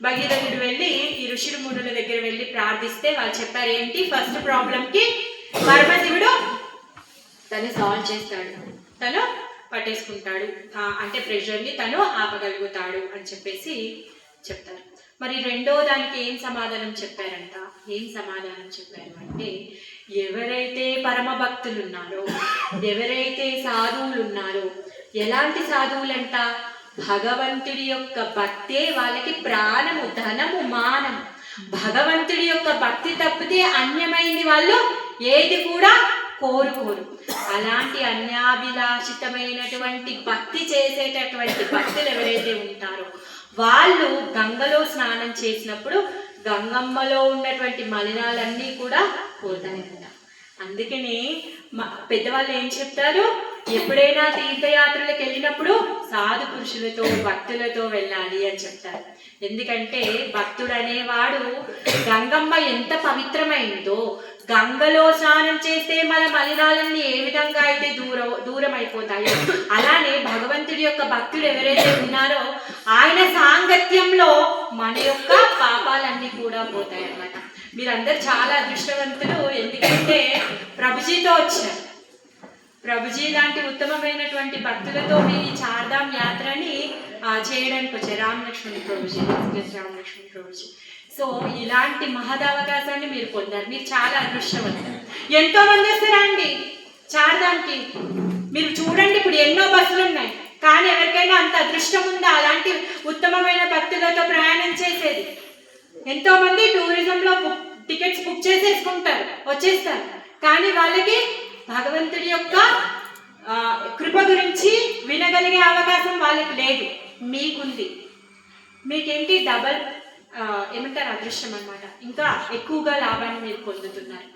భగీరథుడు వెళ్ళి ఈ ఋషుడు మునుల దగ్గర వెళ్ళి ప్రార్థిస్తే వాళ్ళు చెప్పారు, ఏంటి ఫస్ట్ ప్రాబ్లంకి పరమశివుడు తను సాల్వ్ చేస్తాడు, తను పట్టేసుకుంటాడు, అంటే ప్రెషర్ని తను ఆపగలుగుతాడు అని చెప్పేసి చెప్తారు. మరి రెండో దానికి ఏం సమాధానం చెప్పారంట? ఏం సమాధానం చెప్పారు అంటే, ఎవరైతే పరమ భక్తులు ఉన్నారో, ఎవరైతే సాధువులు ఉన్నారో, ఎలాంటి సాధువులంట, భగవంతుడి యొక్క భక్తే వాళ్ళకి ప్రాణము, ధనము, మానము. భగవంతుడి యొక్క భక్తి తప్పితే అన్యమైంది వాళ్ళు ఏది కూడా కోరుకోరు. అలాంటి అన్యాభిలాషితమైనటువంటి భక్తి చేసేటటువంటి భక్తులు ఎవరైతే ఉంటారో వాళ్ళు గంగలో స్నానం చేసినప్పుడు గంగమ్మలో ఉన్నటువంటి మలినాలన్నీ కూడా పోతాయంట. అందుకని పెద్దవాళ్ళు ఏం చెప్తారు, ఎప్పుడైనా తీర్థయాత్రలకు వెళ్ళినప్పుడు సాధు పురుషులతో భక్తులతో వెళ్ళాలి అని చెప్తారు. ఎందుకంటే భక్తుడు అనేవాడు గంగమ్మ ఎంత పవిత్రమైందో, గంగలో స్నానం చేస్తే మన మలినాలన్నీ ఏ విధంగా అయితే దూరం అయిపోతాయో, అలానే భగవంతుడి యొక్క భక్తుడు ఎవరైతే ఉన్నారో ఆయన సాంగత్యంలో మన యొక్క పాపాలన్నీ కూడా పోతాయి అన్నమాట. మీరందరూ చాలా అదృష్టవంతులు, ఎందుకంటే ప్రభుజీతో వచ్చారు. ప్రభుజీ లాంటి ఉత్తమమైనటువంటి భక్తులతో మీరు ఈ చార్ధామ్ యాత్రని చేయడానికి వచ్చారు. రామలక్ష్మణ్ ప్రభుజీ, రామలక్ష్మణ్ ప్రభుజీ. సో ఇలాంటి మహదవకాశాన్ని మీరు పొందారు. మీరు చాలా అదృష్టవంతులు. ఎంతో మంది వస్తారండి చార్ధామ్కి. మీరు చూడండి, ఇప్పుడు ఎన్నో బస్సులు ఉన్నాయి, కానీ ఎవరికైనా అంత అదృష్టం ఉందా అలాంటి ఉత్తమమైన భక్తులతో ప్రయాణం చేసేది? ఎంతో మంది టూరిజంలో టికెట్స్ బుక్ చేసేసుకుంటారు, వచ్చేస్తారు, కానీ వాళ్ళకి భగవంతుడి యొక్క కృప గురించి వినగలిగే అవకాశం వాళ్ళకి లేదు. మీకుంది. మీకేంటి డబల్ ఏమంటారు అదృష్టం అన్నమాట. ఇంకా ఎక్కువగా లాభాన్ని మీరు పొందుతున్నారు.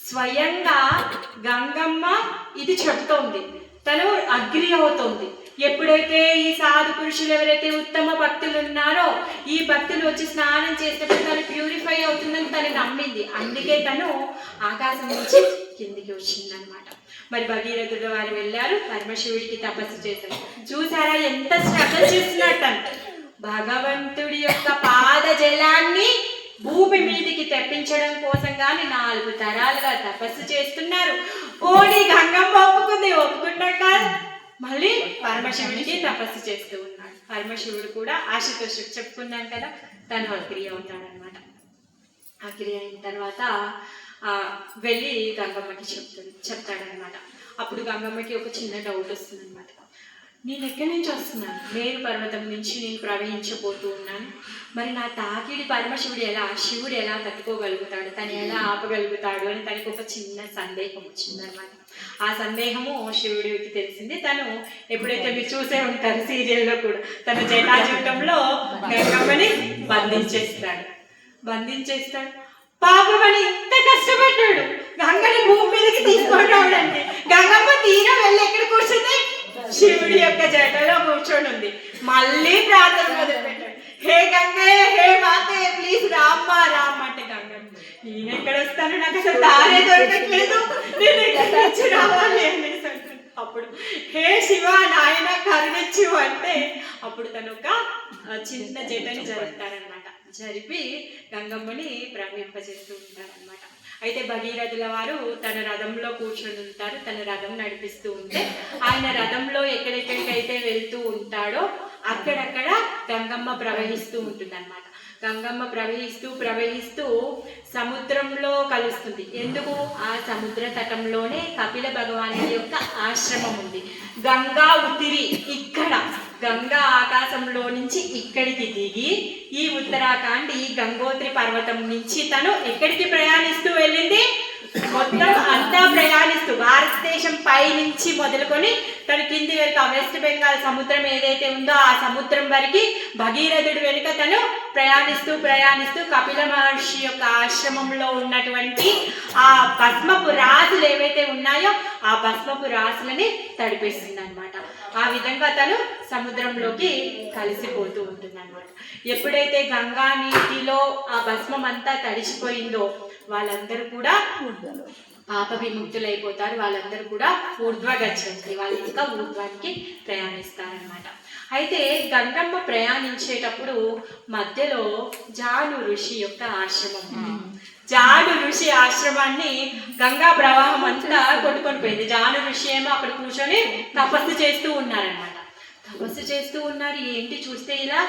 స్వయంగా గంగమ్మ ఇది చెప్తోంది, తను అగ్రి అవుతోంది. ఎప్పుడైతే ఈ సాధు పురుషులు ఎవరైతే ఉత్తమ భక్తులు ఉన్నారో ఈ భక్తులు వచ్చి స్నానం చేసినప్పుడు తను ప్యూరిఫై అవుతుందని తను నమ్మింది. అందుకే తను ఆకాశం నుంచి కిందికి వచ్చిందనమాట. మరి భగీరథుడు వారు వెళ్ళారు, పరమశివుడికి తపస్సు చేశారు. చూసారా ఎంత స్ట్రగల్ చేస్తున్నట్టు. భగవంతుడి యొక్క పాద జలాన్ని భూమి మీదికి తెప్పించడం కోసం కానీ 4 తరాలుగా తపస్సు చేస్తున్నారు. పోనీ గంగమ్మ ఒప్పుకున్నాక మళ్ళీ పరమశివుడికి తపస్సు చేస్తూ ఉన్నాడు. పరమశివుడు కూడా ఆశతో చెప్పుకున్నాను కదా, తను అగ్రి అవుతాడనమాట. అగ్రి అయిన తర్వాత వెళ్ళి గంగమ్మకి చెప్తాడనమాట. అప్పుడు గంగమ్మకి ఒక చిన్న డౌట్ వస్తుంది అనమాట. నేను ఎక్కడి నుంచి వస్తున్నాను? మేరు పర్వతం నుంచి నేను ప్రవహించబోతూ ఉన్నాను. మరి నా తాకిడి శివుడు ఎలా తట్టుకోగలుగుతాడు, తను ఎలా ఆపగలుగుతాడు అని తనకు ఒక చిన్న సందేహం వచ్చిందనమాట. ఆ సందేహము శివుడికి తెలిసింది. తను ఎప్పుడైతే మీరు చూసే ఉంటారు సీరియల్లో కూడా, తన జటాజూటంలో గంగమ్మని బంధించేస్తాడు. పాపమని ఇంత కష్టపడ్డాడు గంగని భూమి మీదకి తీసుకుంటాడండి. గంగమ్మ తీరా వెళ్ళి ఎక్కడ కూర్చుంది? శివుడి యొక్క జటలో కూర్చొని ఉంది. మళ్ళీ ప్రార్థన మొదలు పెట్టాడు. హే గంగే, హే మాతే, ప్లీజ్ రామ్మా అంటే గంగమ్మ, నేను ఎక్కడ వస్తాను, నాకు అసలు దారే దొరకట్లేదు, నేను ఎక్కడి నుంచి రావాలి అనేసి అంటాడు. అప్పుడు హే శివ నాయన కరుణించు అంటే అప్పుడు తను ఒక చిన్న జటని జరుపుతారనమాట. జరిపి గంగమ్మని ప్రవహింపజేస్తూ ఉంటారనమాట. అయితే భగీరథుల వారు తన రథంలో కూర్చొని ఉంటారు. తన రథం నడిపిస్తూ ఉంటే ఆయన రథంలో ఎక్కడెక్కడికైతే వెళ్తూ ఉంటాడో అక్కడక్కడ గంగమ్మ ప్రవహిస్తూ ఉంటుందన్నమాట. గంగమ్మ ప్రవహిస్తూ సముద్రంలో కలుస్తుంది. ఎందుకు? ఆ సముద్ర తటంలోనే కపిల భగవానుడి యొక్క ఆశ్రమం ఉంది. గంగా ఉతిరి ఇక్కడ గంగా ఆకాశంలో నుంచి ఇక్కడికి దిగి ఈ ఉత్తరాఖండ్ ఈ గంగోత్రి పర్వతం నుంచి తను ఎక్కడికి ప్రయాణిస్తూ వెళ్ళింది? మొత్తం అంతా ప్రయాణిస్తూ భారతదేశం పై నుంచి మొదలుకొని తను కింది వరకు వెస్ట్ బెంగాల్ సముద్రం ఏదైతే ఉందో ఆ సముద్రం వరకు భగీరథుడు వెనుక తను ప్రయాణిస్తూ కపిల మహర్షి యొక్క ఆశ్రమంలో ఉన్నటువంటి ఆ భస్మపు రాసులు ఏవైతే ఉన్నాయో ఆ భస్మపు రాసులని తడిపేస్తుంది అనమాట. ఆ విధంగా తను సముద్రంలోకి కలిసిపోతూ ఉంటుంది అనమాట. ఎప్పుడైతే గంగా నీటిలో ఆ భస్మం అంతా తడిచిపోయిందో వాళ్ళందరూ కూడా పాప విముక్తులైపోతారు. వాళ్ళందరూ కూడా ఊర్ధ్వగచ్చంతి, వాళ్ళు ఇంకా ఊర్ధ్వానికి ప్రయాణిస్తారనమాట. అయితే గంగమ్మ ప్రయాణించేటప్పుడు మధ్యలో జాను ఋషి యొక్క ఆశ్రమం ఉంది. జాను ఋషి ఆశ్రమాన్ని గంగా ప్రవాహం అంతా కొట్టుకొని పోయింది. జాను ఋషి ఏమో అక్కడ కూర్చొని తపస్సు చేస్తూ ఉన్నారనమాట. ఏంటి చూస్తే ఇలా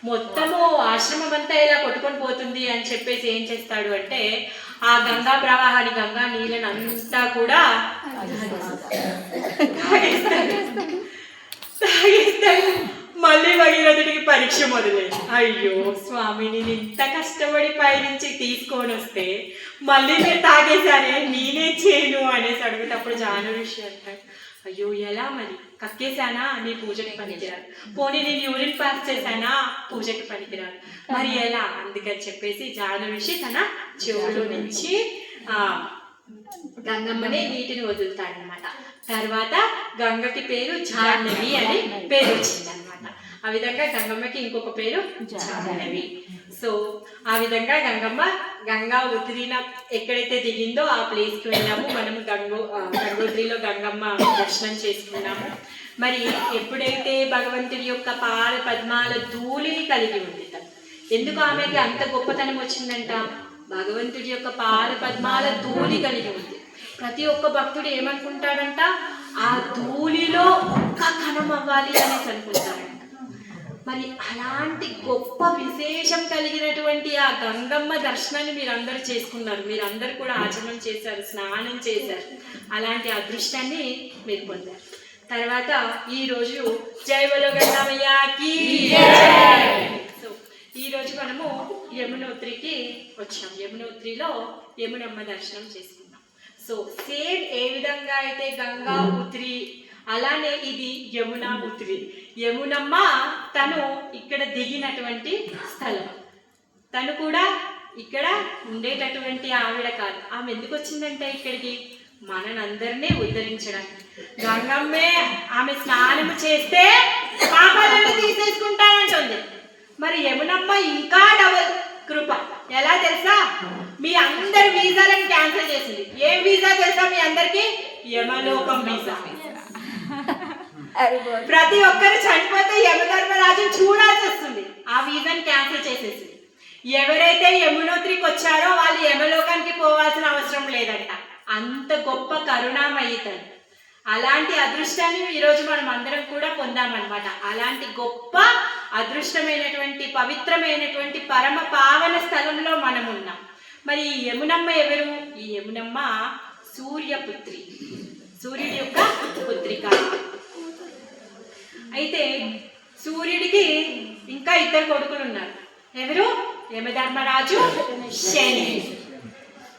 మొత్తము ఆశ్రమం అంతా ఇలా కొట్టుకొని పోతుంది అని చెప్పేసి ఏం చేస్తాడు అంటే ఆ గంగా ప్రవాహాన్ని, గంగా నీళ్ళని అంతా కూడా తాగేస్తాడు. మళ్ళీ భగీరథుడికి పరీక్ష మొదలైంది. అయ్యో స్వామి, నేను ఇంత కష్టపడి పైనుంచి తీసుకొని వస్తే మళ్ళీ మీరు తాగేశారే, నేనే చేయను అనేసి అడుగుతప్పుడు జాను ఋషి అంటాడు, అయ్యో ఎలా మరి, కక్కేశానా నీ పూజకి పనికిరాదు, పోనీ నేను యూరిన్ పాస్ చేశానా పూజకి పనికిరాదు, మరి ఎలా? అందుకని చెప్పేసి జాను ఋషి తన చెవులో నుంచి గంగమ్మనే నీటిని వదులుతాడనమాట. తర్వాత గంగకి పేరు జాహ్నవి అని పేరు వచ్చిందనమాట. ఆ విధంగా గంగమ్మకి ఇంకొక పేరు జాహ్నవి. సో ఆ విధంగా గంగా ఉత్తరీన ఎక్కడైతే దిగిందో ఆ ప్లేస్కి వెళ్ళాము. మనము గంగోత్రిలో గంగమ్మ దర్శనం చేసుకున్నాము. మరి ఎప్పుడైతే భగవంతుడి యొక్క పాద పద్మాల ధూళిని కలిగి ఉంది, ఎందుకు ఆమెకి అంత గొప్పతనం వచ్చిందంట? భగవంతుడి యొక్క పాద పద్మాల ధూళి కలిగి ఉంది. ప్రతి ఒక్క భక్తుడు ఏమనుకుంటాడంట, ఆ ధూళిలో ఒక్క కణం అవ్వాలి అనేసి అనుకుంటాడంట. మరి అలాంటి గొప్ప విశేషం కలిగినటువంటి ఆ గంగమ్మ దర్శనాన్ని మీరందరూ చేసుకున్నారు, మీరందరూ కూడా ఆచరణ చేశారు, స్నానం చేశారు. అలాంటి అదృష్టాన్ని మీరు పొందారు. తర్వాత ఈరోజు జై బలో గంగమ్మయ్యకి. సో ఈరోజు మనము యమునోత్రికి వచ్చాం. యమునోత్రిలో యమునమ్మ దర్శనం చేసుకున్నాం. సో సేమ్ ఏ విధంగా అయితే గంగా ఉత్రి, అలానే ఇది యమునా ఉత్రి. యమునమ్మ తను ఇక్కడ దిగినటువంటి స్థలం. తను కూడా ఇక్కడ ఉండేటటువంటి ఆవిడ కాదు. ఆమె ఎందుకు వచ్చిందంటే ఇక్కడికి మనందరినీ ఉద్ధరించడానికి. గంగమ్మే ఆమె స్నానం చేస్తే పాపాలను తీసేసుకుంటానంటుంది. మరి యమునమ్మ ఇంకా డబుల్ కృప. ఎలా తెలుసా? మీ అందరి వీసాలను క్యాన్సిల్ చేసింది. ఏం వీసా తెలుసా మీ అందరికి? యమలోకం వీసా. ప్రతి ఒక్కరు చనిపోతే యమధర్మరాజు చూడాల్సి వస్తుంది. ఆ వీసాని క్యాన్సిల్ చేసేసింది. ఎవరైతే యమునోత్రికి వచ్చారో వాళ్ళు యమలోకానికి పోవాల్సిన అవసరం లేదంట. అంత గొప్ప కరుణామయి తను. అలాంటి అదృష్టాన్ని ఈరోజు మనం అందరం కూడా పొందామన్నమాట. అలాంటి గొప్ప అదృష్టమైనటువంటి పవిత్రమైనటువంటి పరమ పావన స్థలంలో మనం ఉన్నాం. మరి ఈ యమునమ్మ ఎవరు? ఈ యమునమ్మ సూర్యపుత్రి, సూర్యుడి యొక్క పుత్రిక. అయితే సూర్యుడికి ఇంకా ఇద్దరు కొడుకులు ఉన్నారు. ఎవరు? యమధర్మరాజు, శని.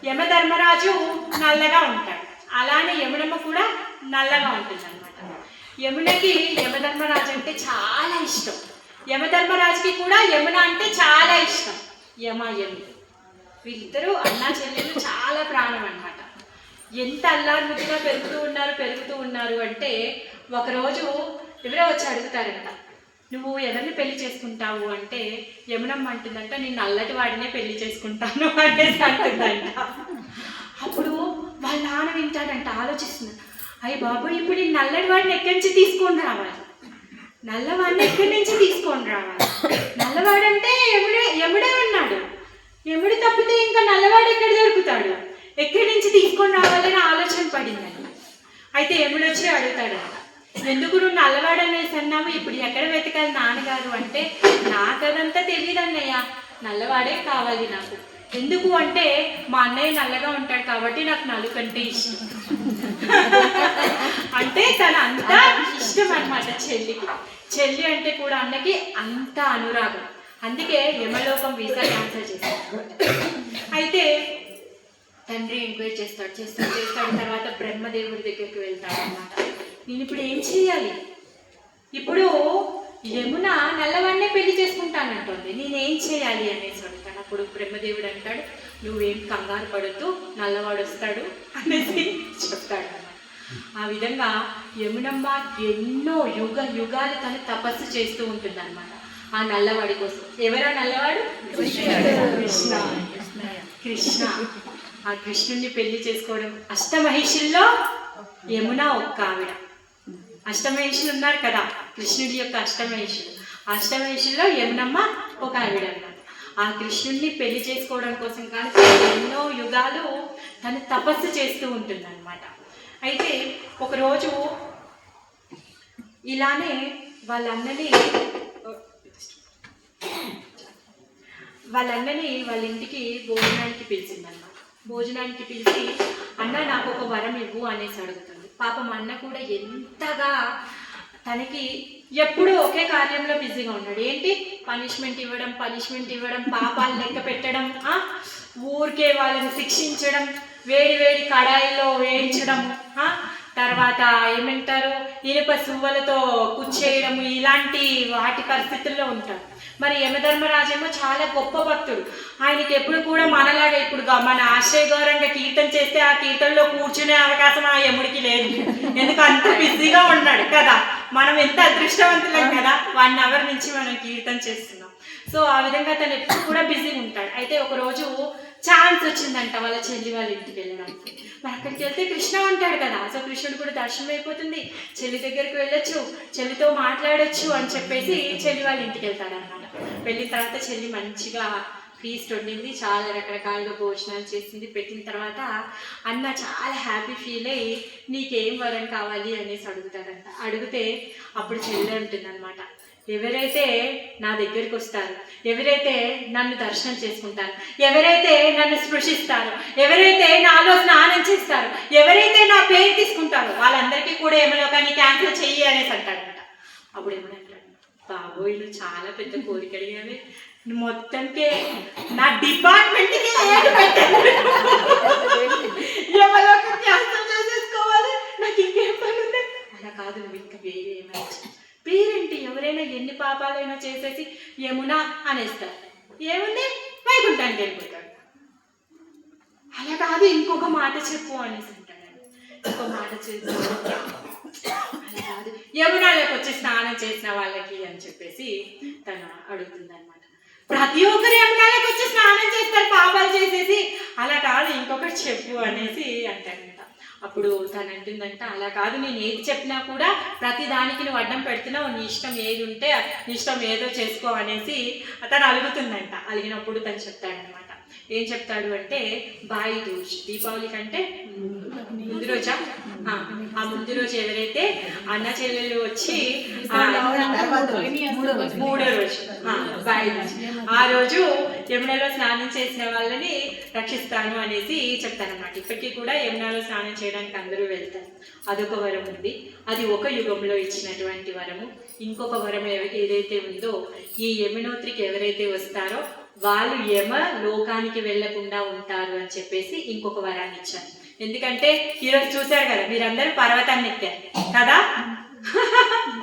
యమధర్మరాజు నల్లగా ఉంటాడు, అలానే యమునమ్మ కూడా నల్లగా ఉంటుంది అనమాట. యమునకి యమధర్మరాజు అంటే చాలా ఇష్టం. యమధర్మరాజుకి కూడా యమున అంటే చాలా ఇష్టం. యము వీళ్ళిద్దరూ అన్నా చెల్లెలు చాలా ప్రాణం అనమాట. ఎంత అల్లారుముద్దుగా పెరుగుతూ ఉన్నారు అంటే ఒకరోజు ఎవరో వచ్చి అడుగుతారంట, నువ్వు ఎవరిని పెళ్లి చేసుకుంటావు అంటే యమునమ్మ అంటుందంట, నేను నల్లటి వాడినే పెళ్లి చేసుకుంటాను అనేసి అంటుందంట. అప్పుడు వాళ్ళ నాన్న వింటాడంట, ఆలోచిస్తున్నాడు, అయ్యి బాబు ఇప్పుడు నేను నల్లటి వాడిని ఎక్కడి నుంచి తీసుకొని రావాలి, నల్లవాడిని ఎక్కడి నుంచి తీసుకొని రావాలి, నల్లవాడంటే యముడే ఉన్నాడు, యముడు తప్పితే ఇంకా నల్లవాడు ఎక్కడ దొరుకుతాడు, ఎక్కడి నుంచి తీసుకొని రావాలని ఆలోచన పడిందంట. అయితే యముడు వచ్చి అడుగుతాడంట, ఎందుకు నువ్వు నల్లవాడు అనేసి అన్నావు, ఇప్పుడు ఎక్కడ వెతకాలి నాన్నగారు అంటే, నాకు అదంతా తెలియదు అన్నయ్య, నల్లవాడే కావాలి నాకు. ఎందుకు అంటే మా అన్నయ్య నల్లగా ఉంటాడు కాబట్టి నాకు నలుకంటే ఇష్టం. అంటే తన అంతా ఇష్టం అనమాట చెల్లికి. చెల్లి అంటే కూడా అన్నకి అంత అనురాగం. అందుకే యమలోకం వీసా క్యాన్సల్ చేస్తాడు. అయితే తండ్రి ఎంక్వైరీ చేస్తాడు. తర్వాత బ్రహ్మదేవుడి దగ్గరికి వెళ్తాడు అనమాట. నేను ఇప్పుడు ఏం చేయాలి, ఇప్పుడు యమున నల్లవాడినే పెళ్లి చేసుకుంటానంటుంది, నేనేం చేయాలి అనేసి అడుగుతాడు. అప్పుడు బ్రహ్మదేవుడు అంటాడు, నువ్వేం కంగారు పడద్దు, నల్లవాడు వస్తాడు అనేసి చెప్తాడు అన్నమాట. ఆ విధంగా యమునమ్మ ఎన్నో యుగాలు తను తపస్సు చేస్తూ ఉంటుంది అనమాట ఆ నల్లవాడి కోసం. ఎవరా నల్లవాడు? కృష్ణ. ఆ కృష్ణుడిని పెళ్లి చేసుకోవడం, అష్టమహిషుల్లో యమున ఒక్క ఆవిడ. అష్టమహిషులు ఉన్నారు కదా, కృష్ణుడి యొక్క అష్టమహిషులు. ఆ అష్టమహిషుల్లో యమునమ్మ ఒక ఆవిడ అన్నమాట. ఆ కృష్ణుడిని పెళ్లి చేసుకోవడం కోసం కానీ ఎన్నో యుగాలు తను తపస్సు చేస్తూ ఉంటుంది అనమాట. అయితే ఒకరోజు ఇలానే వాళ్ళ అన్నని వాళ్ళ ఇంటికి భోజనానికి పిలిచిందన్నమాట. భోజనానికి పిలిచి అన్న నాకు ఒక వరం ఇవ్వు అనేసి అడుగుతుంది. పాపం అన్న కూడా ఎంతగా తనకి ఎప్పుడూ ఒకే కార్యంలో బిజీగా ఉన్నాడు. ఏంటి పనిష్మెంట్ ఇవ్వడం, పాపాలు లెక్క పెట్టడం, ఊరికే వాళ్ళని శిక్షించడం, వేడి వేడి కడాయిలో వేయించడం, తర్వాత ఏమంటారు ఇనుప సువ్వలతో కుచ్చేయడము, ఇలాంటి వాటి పరిస్థితుల్లో ఉంటారు. మరి యమధర్మరాజేమో చాలా గొప్ప భక్తుడు. ఆయనకి ఎప్పుడు కూడా మనలాగా ఇప్పుడు మన ఆశ్రయగౌరంగా కీర్తన చేస్తే ఆ కీర్తనలో కూర్చునే అవకాశం ఆ యముడికి లేదు. ఎందుకు అంత బిజీగా ఉన్నాడు కదా. మనం ఎంత అదృష్టవంతులం కదా, 1 అవర్ నుంచి మనం కీర్తన చేస్తున్నాం. సో ఆ విధంగా తను ఎప్పుడు కూడా బిజీగా ఉంటాడు. అయితే ఒకరోజు ఛాన్స్ వచ్చిందంట వాళ్ళ చెల్లి వాళ్ళ ఇంటికి వెళ్ళడానికి. మరి అక్కడికి వెళ్తే కృష్ణ ఉంటాడు కదా. సో కృష్ణుడు కూడా దర్శనం అయిపోతుంది, చెల్లి దగ్గరికి వెళ్ళొచ్చు, చెల్లితో మాట్లాడొచ్చు అని చెప్పేసి చెల్లి వాళ్ళ ఇంటికి వెళ్తాడనమాట. వెళ్ళిన తర్వాత చెల్లి మంచిగా ఫీస్ట్ వండింది, చాలా రకరకాలుగా భోజనాలు చేసింది. పెట్టిన తర్వాత అన్న చాలా హ్యాపీ ఫీల్ అయ్యి నీకేం వరం కావాలి అనేసి అడుగుతాడంట. అడిగితే అప్పుడు చెల్లి ఉంటుంది అనమాట, ఎవరైతే నా దగ్గరికి వస్తారు, ఎవరైతే నన్ను దర్శనం చేసుకుంటారు, ఎవరైతే నన్ను స్పృశిస్తారు, ఎవరైతే నాలో స్నానం చేస్తారు, ఎవరైతే నా పేరు తీసుకుంటారో వాళ్ళందరికీ కూడా యమలోకాన్ని క్యాన్సిల్ చెయ్యి అనేసి అంటాడంట. అప్పుడు ఏమంటాడు, బాబోయ్ నువ్వు చాలా పెద్ద కోరిక అడిగానే, మొత్తంకే నా డిపార్ట్మెంట్కి ఏడు పెట్టాను, యమలోకం క్యాన్సిల్ చేసేసుకోవాలి, నాకు ఇంకేం పని ఉంది. అలా కాదు, నువ్వు ఇంకా వేరే ఏమైనా పేరేంటి, ఎవరైనా ఎన్ని పాపాలైనా చేసేసి యమున అనేస్తారు, ఏముంది వైకుంఠానికి వెళ్ళిపోతాడు. అలా కాదు, ఇంకొక మాట చెప్పు అనేసి అంటాడు. ఇంకో మాట చెప్పు, అలా కాదు యమునాలోకి వచ్చి స్నానం చేసిన వాళ్ళకి అని చెప్పేసి తను అడుగుతుంది అనమాట. ప్రతి ఒక్కరు యమునాలోకి వచ్చి స్నానం చేస్తారు పాపాలు చేసేసి, అలా కాదు ఇంకొకటి చెప్పు అనేసి అంటాడంట. అప్పుడు తను అంటుందంట, అలా కాదు నేను ఏది చెప్పినా కూడా ప్రతి దానికి నువ్వు అడ్డం పెడుతున్నావు, నీ ఇష్టం ఏది ఉంటే నీ ఇష్టం ఏదో చేసుకో అనేసి తను అలుగుతుందంట. అలిగినప్పుడు తను చెప్తాడనమాట. ఏం చెప్తాడు అంటే, బాయి దూజ్ దీపావళి కంటే ముందు రోజా, ఆ ముందు రోజు ఎవరైతే అన్న చెల్లెలు వచ్చి 3వ రోజు బాయి దూజ్, ఆ రోజు యమునలో స్నానం చేసిన వాళ్ళని రక్షిస్తాను అనేసి చెప్తానమాట. ఇప్పటికీ కూడా యమునలో స్నానం చేయడానికి అందరూ వెళ్తారు. అదొక వరం ఉంది, అది ఒక యుగంలో ఇచ్చినటువంటి వరము. ఇంకొక వరం ఏదైతే ఉందో, ఈ యమునోత్రికి ఎవరైతే వస్తారో వాళ్ళు యమ లోకానికి వెళ్లకుండా ఉంటారు అని చెప్పేసి ఇంకొక వరాన్ని ఇచ్చారు. ఎందుకంటే ఈరోజు చూశారు కదా మీరందరూ పర్వతాన్ని ఎక్కారు కదా,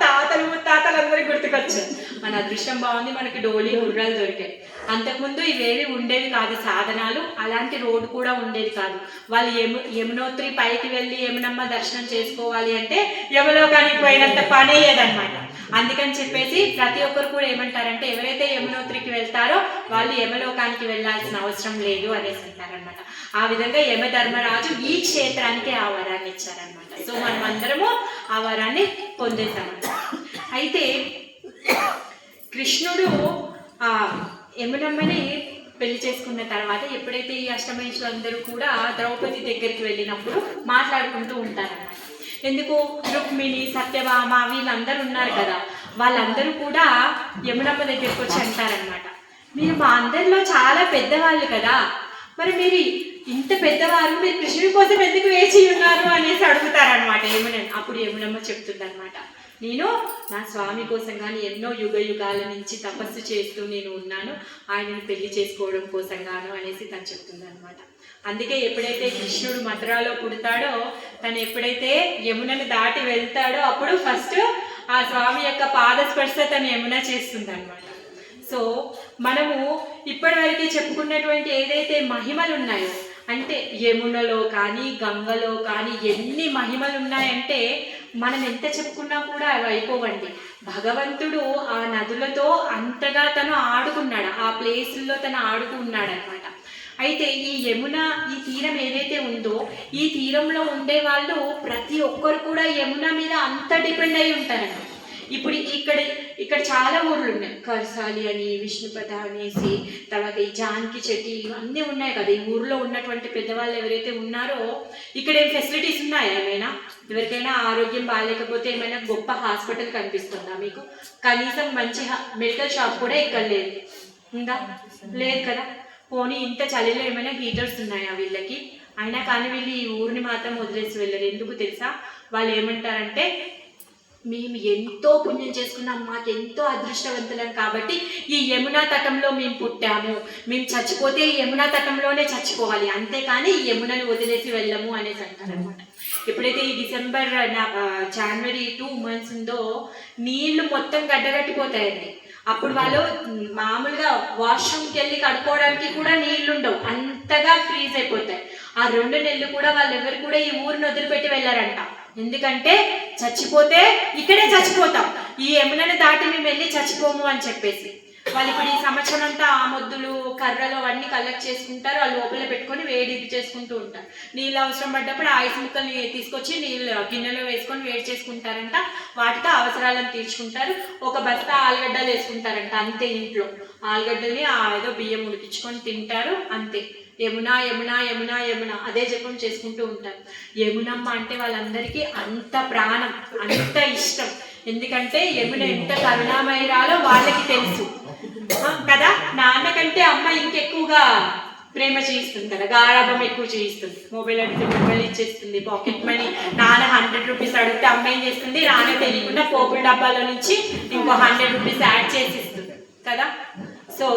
తాతలు ముత్తాతలు అందరూ గుర్తుకొచ్చారు. మన అదృష్టం బాగుంది, మనకి డోలీ గుర్రాలు దొరికాయి. అంతకుముందు ఇవేవి ఉండేవి కాదు సాధనాలు, అలాంటి రోడ్డు కూడా ఉండేది కాదు. వాళ్ళు యమునోత్రి పైకి వెళ్ళి యమునమ్మ దర్శనం చేసుకోవాలి అంటే యమలోకానికి పోయినంత పని అయ్యేదన్నమాట. అందుకని చెప్పేసి ప్రతి ఒక్కరు కూడా ఏమంటారంటే, ఎవరైతే యమునోత్రికి వెళ్తారో వాళ్ళు యమలోకానికి వెళ్ళాల్సిన అవసరం లేదు అనేసి అంటారనమాట. ఆ విధంగా యమధర్మరాజు ఈ క్షేత్రానికి ఆ వరాన్ని ఇచ్చారనమాట. సో మనం అందరము ఆ వరాన్ని పొందేశామన్నమాట. అయితే కృష్ణుడు ఆ యమునమ్మని పెళ్లి చేసుకున్న తర్వాత ఎప్పుడైతే ఈ అష్టమహిషులు అందరూ కూడా ద్రౌపది దగ్గరికి వెళ్ళినప్పుడు మాట్లాడుకుంటూ ఉంటారన్నమాట. ఎందుకు, రుక్మిణి సత్యభామ వీళ్ళందరూ ఉన్నారు కదా, వాళ్ళందరూ కూడా యమునమ్మ దగ్గరికి వచ్చి అంటారనమాట, మీరు మా అందరిలో చాలా పెద్దవాళ్ళు కదా, మరి మీరు ఇంత పెద్దవారు, మీరు కృష్ణుడి కోసం ఎందుకు వేచి ఉన్నారు అనేసి అడుగుతారనమాట యమునని. అప్పుడు యమునమ్మ చెప్తుందనమాట, నేను నా స్వామి కోసం కానీ ఎన్నో యుగ యుగాల నుంచి తపస్సు చేస్తూ నేను ఉన్నాను, ఆయనను పెళ్లి చేసుకోవడం కోసం గాను అనేసి తను చెప్తుందనమాట. అందుకే ఎప్పుడైతే కృష్ణుడు మథురాలో పుడతాడో, తను ఎప్పుడైతే యమునను దాటి వెళ్తాడో అప్పుడు ఫస్ట్ ఆ స్వామి యొక్క పాదస్పర్శ తను యమున చేస్తుందన్నమాట. సో మనము ఇప్పటివరకు చెప్పుకున్నటువంటి ఏదైతే మహిమలు ఉన్నాయో, అంటే యమునలో కానీ గంగలో కానీ ఎన్ని మహిమలు ఉన్నాయంటే మనం ఎంత చెప్పుకున్నా కూడా అవి అయిపోవండి. భగవంతుడు ఆ నదులతో అంతగా తను ఆడుకున్నాడు, ఆ ప్లేసుల్లో తను ఆడుకున్నాడు అనమాట. అయితే ఈ యమున ఈ తీరం ఏదైతే ఉందో, ఈ తీరంలో ఉండే వాళ్ళు ప్రతి ఒక్కరు కూడా యమున మీద అంత డిపెండ్ అయి ఉంటారండి. ఇప్పుడు ఇక్కడ చాలా ఊర్లు ఉన్నాయి, కర్సాలి అని, విష్ణుపద అనేసి, తర్వాత ఈ జానకి చెట్టి, ఇవన్నీ ఉన్నాయి కదా. ఈ ఊర్లో ఉన్నటువంటి పెద్దవాళ్ళు ఎవరైతే ఉన్నారో, ఇక్కడ ఏం ఫెసిలిటీస్ ఉన్నాయా? ఏమైనా ఎవరికైనా ఆరోగ్యం బాగాలేకపోతే ఏమైనా గొప్ప హాస్పిటల్ కనిపిస్తుందా మీకు? కనీసం మంచి మెడికల్ షాప్ కూడా ఇక్కడ లేదు, ఉందా? లేదు కదా. పోనీ ఇంత చలిలో ఏమైనా హీటర్స్ ఉన్నాయా వీళ్ళకి? అయినా కానీ వీళ్ళు ఈ ఊరిని మాత్రం వదిలేసి వెళ్ళరు. ఎందుకు తెలుసా? వాళ్ళు ఏమంటారంటే, మేము ఎంతో పుణ్యం చేసుకున్నాం, మాకు ఎంతో అదృష్టవంతులం కాబట్టి ఈ యమునా తటంలో మేము పుట్టాము, మేము చచ్చిపోతే ఈ యమునా తటంలోనే చచ్చిపోవాలి, అంతేకాని ఈ యమునని వదిలేసి వెళ్ళము అనేసి అంటారనమాట. ఎప్పుడైతే ఈ జనవరి 2 months ఉందో నీళ్లు మొత్తం గడ్డగట్టిపోతాయండి. అప్పుడు వాళ్ళు మామూలుగా వాష్రూమ్కి వెళ్ళి కడుక్కోవడానికి కూడా నీళ్లు ఉండవు, అంతగా ఫ్రీజ్ అయిపోతాయి. ఆ 2 నెలలు కూడా వాళ్ళు ఎవరు కూడా ఈ ఊరిని వదిలిపెట్టి వెళ్ళారంట. ఎందుకంటే చచ్చిపోతే ఇక్కడే చచ్చిపోతాం, ఈ యమునని దాటి మేము వెళ్ళి చచ్చిపోము అని చెప్పేసి. వాళ్ళు ఇప్పుడు ఈ సంవత్సరం అంతా ఆ మొద్దులు కర్రలు అవన్నీ కలెక్ట్ చేసుకుంటారు, వాళ్ళు లోపల పెట్టుకొని వేడి చేసుకుంటూ ఉంటారు. నీళ్ళు అవసరం పడ్డప్పుడు ఐస్ ముక్కల్ని తీసుకొచ్చి నీళ్ళు గిన్నెలో వేసుకొని వేడి చేసుకుంటారంట, వాటితో అవసరాలను తీర్చుకుంటారు. ఒక బస్తా ఆలుగడ్డలు వేసుకుంటారంట, అంతే. ఇంట్లో ఆలుగడ్డల్ని ఏదో బియ్యం ఉడికించుకొని తింటారు, అంతే. యమున యమున యమున యమున అదే జపం చేసుకుంటూ ఉంటారు. యమునమ్మ అంటే వాళ్ళందరికీ అంత ప్రాణం, అంత ఇష్టం. ఎందుకంటే యమున ఎంత కరుణామయురాలో వాళ్ళకి తెలుసు కదా. నాన్న కంటే అమ్మ ఇంకెక్కువగా ప్రేమ చేయిస్తుంది కదా, గారాభం ఎక్కువ చేయిస్తుంది. మొబైల్ అడిగితే మొబైల్ ఇచ్చేస్తుంది, పాకెట్ మనీ. నాన్న 100 రూపీస్ అడిగితే అమ్మ ఏం చేస్తుంది, నాన్న తెలియకుండా పోపుల డబ్బాలో నుంచి ఇంకో 100 రూపీస్ యాడ్ చేసిస్తుంది కదా. సో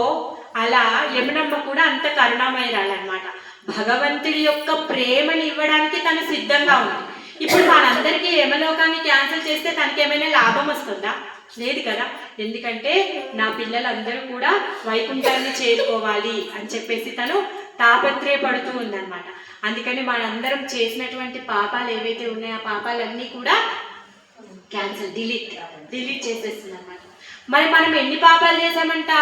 అలా యమునమ్మ కూడా అంత కరుణామయురాలన్నమాట. భగవంతుడి యొక్క ప్రేమని ఇవ్వడానికి తను సిద్ధంగా ఉంది. ఇప్పుడు మనందరికీ యమలోకాన్ని క్యాన్సిల్ చేస్తే తనకి ఏమైనా లాభం వస్తుందా? లేదు కదా. ఎందుకంటే నా పిల్లలందరూ కూడా వైకుంఠాన్ని చేరుకోవాలి అని చెప్పేసి తను తాపత్రయపడుతూ ఉందన్నమాట. అందుకని మనందరం చేసినటువంటి పాపాలు ఏవైతే ఉన్నాయో ఆ పాపాలన్నీ కూడా క్యాన్సిల్, డిలీట్ చేసేస్తుంది అన్నమాట. మరి మనం ఎన్ని పాపాలు చేసామంట?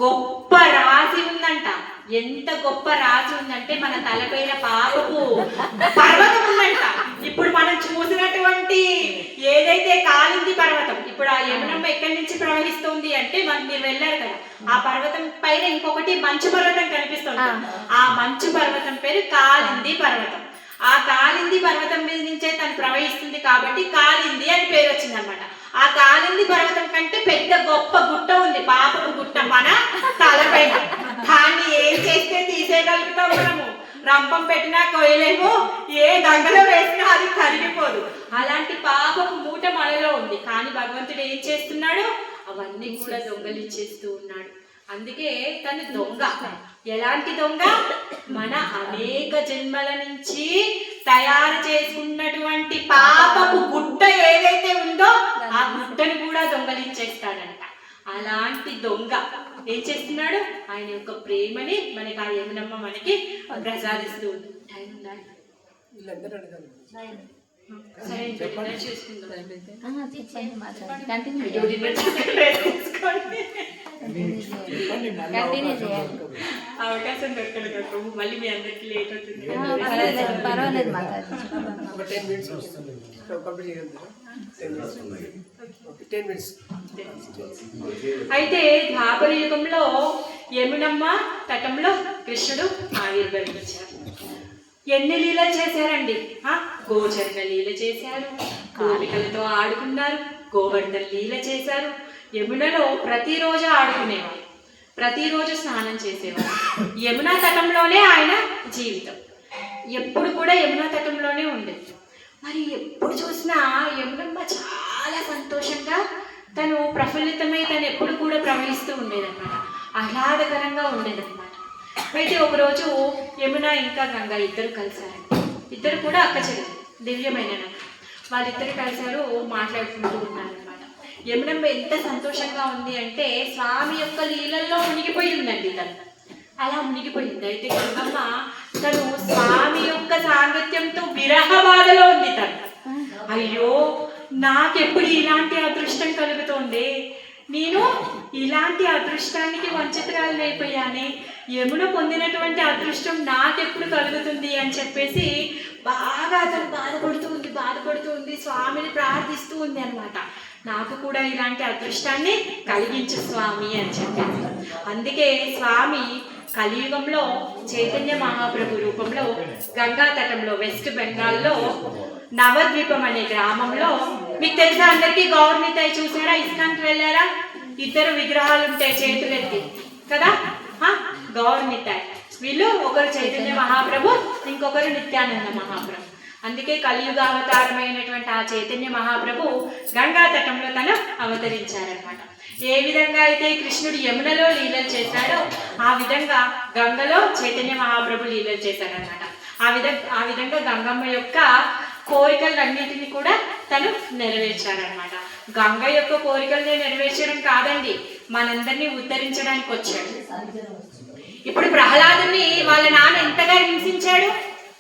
గొప్ప రాశి ఉందంట. ఎంత గొప్ప రాశి ఉందంటే మన తలపైన పాపపు పర్వతం ఉందంట. ఇప్పుడు మనం చూసినటువంటి ఏదైతే కాలింది పర్వతం, ఇప్పుడు ఆ యమునమ్మ ఎక్కడి నుంచి ప్రవహిస్తుంది అంటే మీరు వెళ్ళారు కదా, ఆ పర్వతం పైన ఇంకొకటి మంచు పర్వతం కనిపిస్తుంది. ఆ మంచు పర్వతం పేరు కాలింది పర్వతం. ఆ కాలింది పర్వతం మీద నుంచే తను ప్రవహిస్తుంది కాబట్టి కాలింది అని పేరు వచ్చిందనమాట. ఆ కాలింది పర్వతం కంటే పెద్ద గొప్ప గుట్ట ఉంది, పాపపు గుట్ట మన తలపైన. దాన్ని ఏం చేస్తే తీసేయగలుగుతాం మనము? రంపం పెట్టినా కొయ్యలేము, ఏ గంగలో వేసినా అది కరిగిపోదు. అలాంటి పాపపు మూట మనలో ఉంది. కానీ భగవంతుడు ఏం చేస్తున్నాడు? అవన్నీ కూడా దొంగలిచ్చేస్తూ ఉన్నాడు. అందుకే తను దొంగ. ఎలాంటి దొంగ? మన అనేక జన్మల నుంచి తయారు చేసుకున్నటువంటి పాపపు గుట్ట ఏదైతే ఉందో ఆ గుట్టను కూడా దొంగలించేస్తాడంట. అలాంటి దొంగ ఏం చేస్తున్నాడు? ఆయన యొక్క ప్రేమని మనకి ఆ యమునమ్మ మనకి ప్రసాదిస్తూ ఉంది. టైం ఉండాలి. అవకాశం దొరకదు కదా, మళ్ళీ మీ అందరికి లేట్ అవుతుంది. పర్వాలేదు. అయితే ద్వాపర యుగంలో యమునమ్మ తటంలో కృష్ణుడు ఆవిర్భవించారు. ఎన్ని లీలలు చేశారండి? గోచరణ లీల చేశారు, గోపికలతో ఆడుకున్నారు, గోవర్ధన లీల చేశారు. యమునలో ప్రతిరోజు ఆడుకునేవారు, ప్రతిరోజు స్నానం చేసేవారు. యమునా తటంలోనే ఆయన జీవితం, ఎప్పుడు కూడా యమునా తటంలోనే ఉండేది. మరి ఎప్పుడు చూసినా యమునమ్మ చాలా సంతోషంగా తను ప్రఫుల్లితమై తను ఎప్పుడు కూడా ప్రవహిస్తూ ఉండేదన్నమాట, ఆహ్లాదకరంగా ఉండేదన్నమాట. అయితే ఒకరోజు యమున ఇంకా గంగ ఇద్దరు కలిశారు. ఇద్దరు కూడా అక్క చెల్లెలు, దివ్యమైన వాళ్ళిద్దరు కలిశారు, మాట్లాడుకుంటూ ఉన్నారనమాట. యమునమ్మ ఎంత సంతోషంగా ఉంది అంటే స్వామి యొక్క లీలల్లో మునిగిపోయి ఉందండి తను, అలా మునిగిపోయింది. అయితే గంగమ్మ తను స్వామి యొక్క సాంగత్యంతో విరహ బాధలో ఉంది తను. అయ్యో నాకెప్పుడు ఇలాంటి అదృష్టం కలుగుతోంది, నేను ఇలాంటి అదృష్టానికి వంచితురాలని అయిపోయానే, యమున పొందినటువంటి అదృష్టం నాకెప్పుడు కలుగుతుంది అని చెప్పేసి బాగా అతను బాధపడుతూ ఉంది, స్వామిని ప్రార్థిస్తూ ఉంది అనమాట. నాకు కూడా ఇలాంటి అదృష్టాన్ని కలిగించు స్వామి అని చెప్పేసి. అందుకే స్వామి కలియుగంలో చైతన్య మహాప్రభు రూపంలో గంగా తటంలో వెస్ట్ బెంగాల్లో నవద్వీపం అనే గ్రామంలో, మీకు తెలుసా అందరికీ, గౌర్నితాయి చూసారా? ఇస్కాన్కి వెళ్ళారా? ఇద్దరు విగ్రహాలు ఉంటాయి చేతులెత్తి కదా, గౌరనితాయ్. వీళ్ళు ఒకరు చైతన్య మహాప్రభు, ఇంకొకరు నిత్యానంద మహాప్రభు. అందుకే కలియుగ అవతారమైనటువంటి ఆ చైతన్య మహాప్రభు గంగా తటంలో తను అవతరించారనమాట. ఏ విధంగా అయితే కృష్ణుడు యమునలో లీలలు చేశాడో ఆ విధంగా గంగలో చైతన్య మహాప్రభు లీలలు చేశారనమాట. ఆ విధంగా గంగమ్మ యొక్క కోరికలన్నింటినీ కూడా తను నెరవేర్చారనమాట. గంగ యొక్క కోరికల్ని నెరవేర్చడం కాదండి, మనందరినీ ఉద్ధరించడానికి వచ్చాడు. ఇప్పుడు ప్రహ్లాదుని వాళ్ళ నాన్న ఎంతగా హింసించాడు,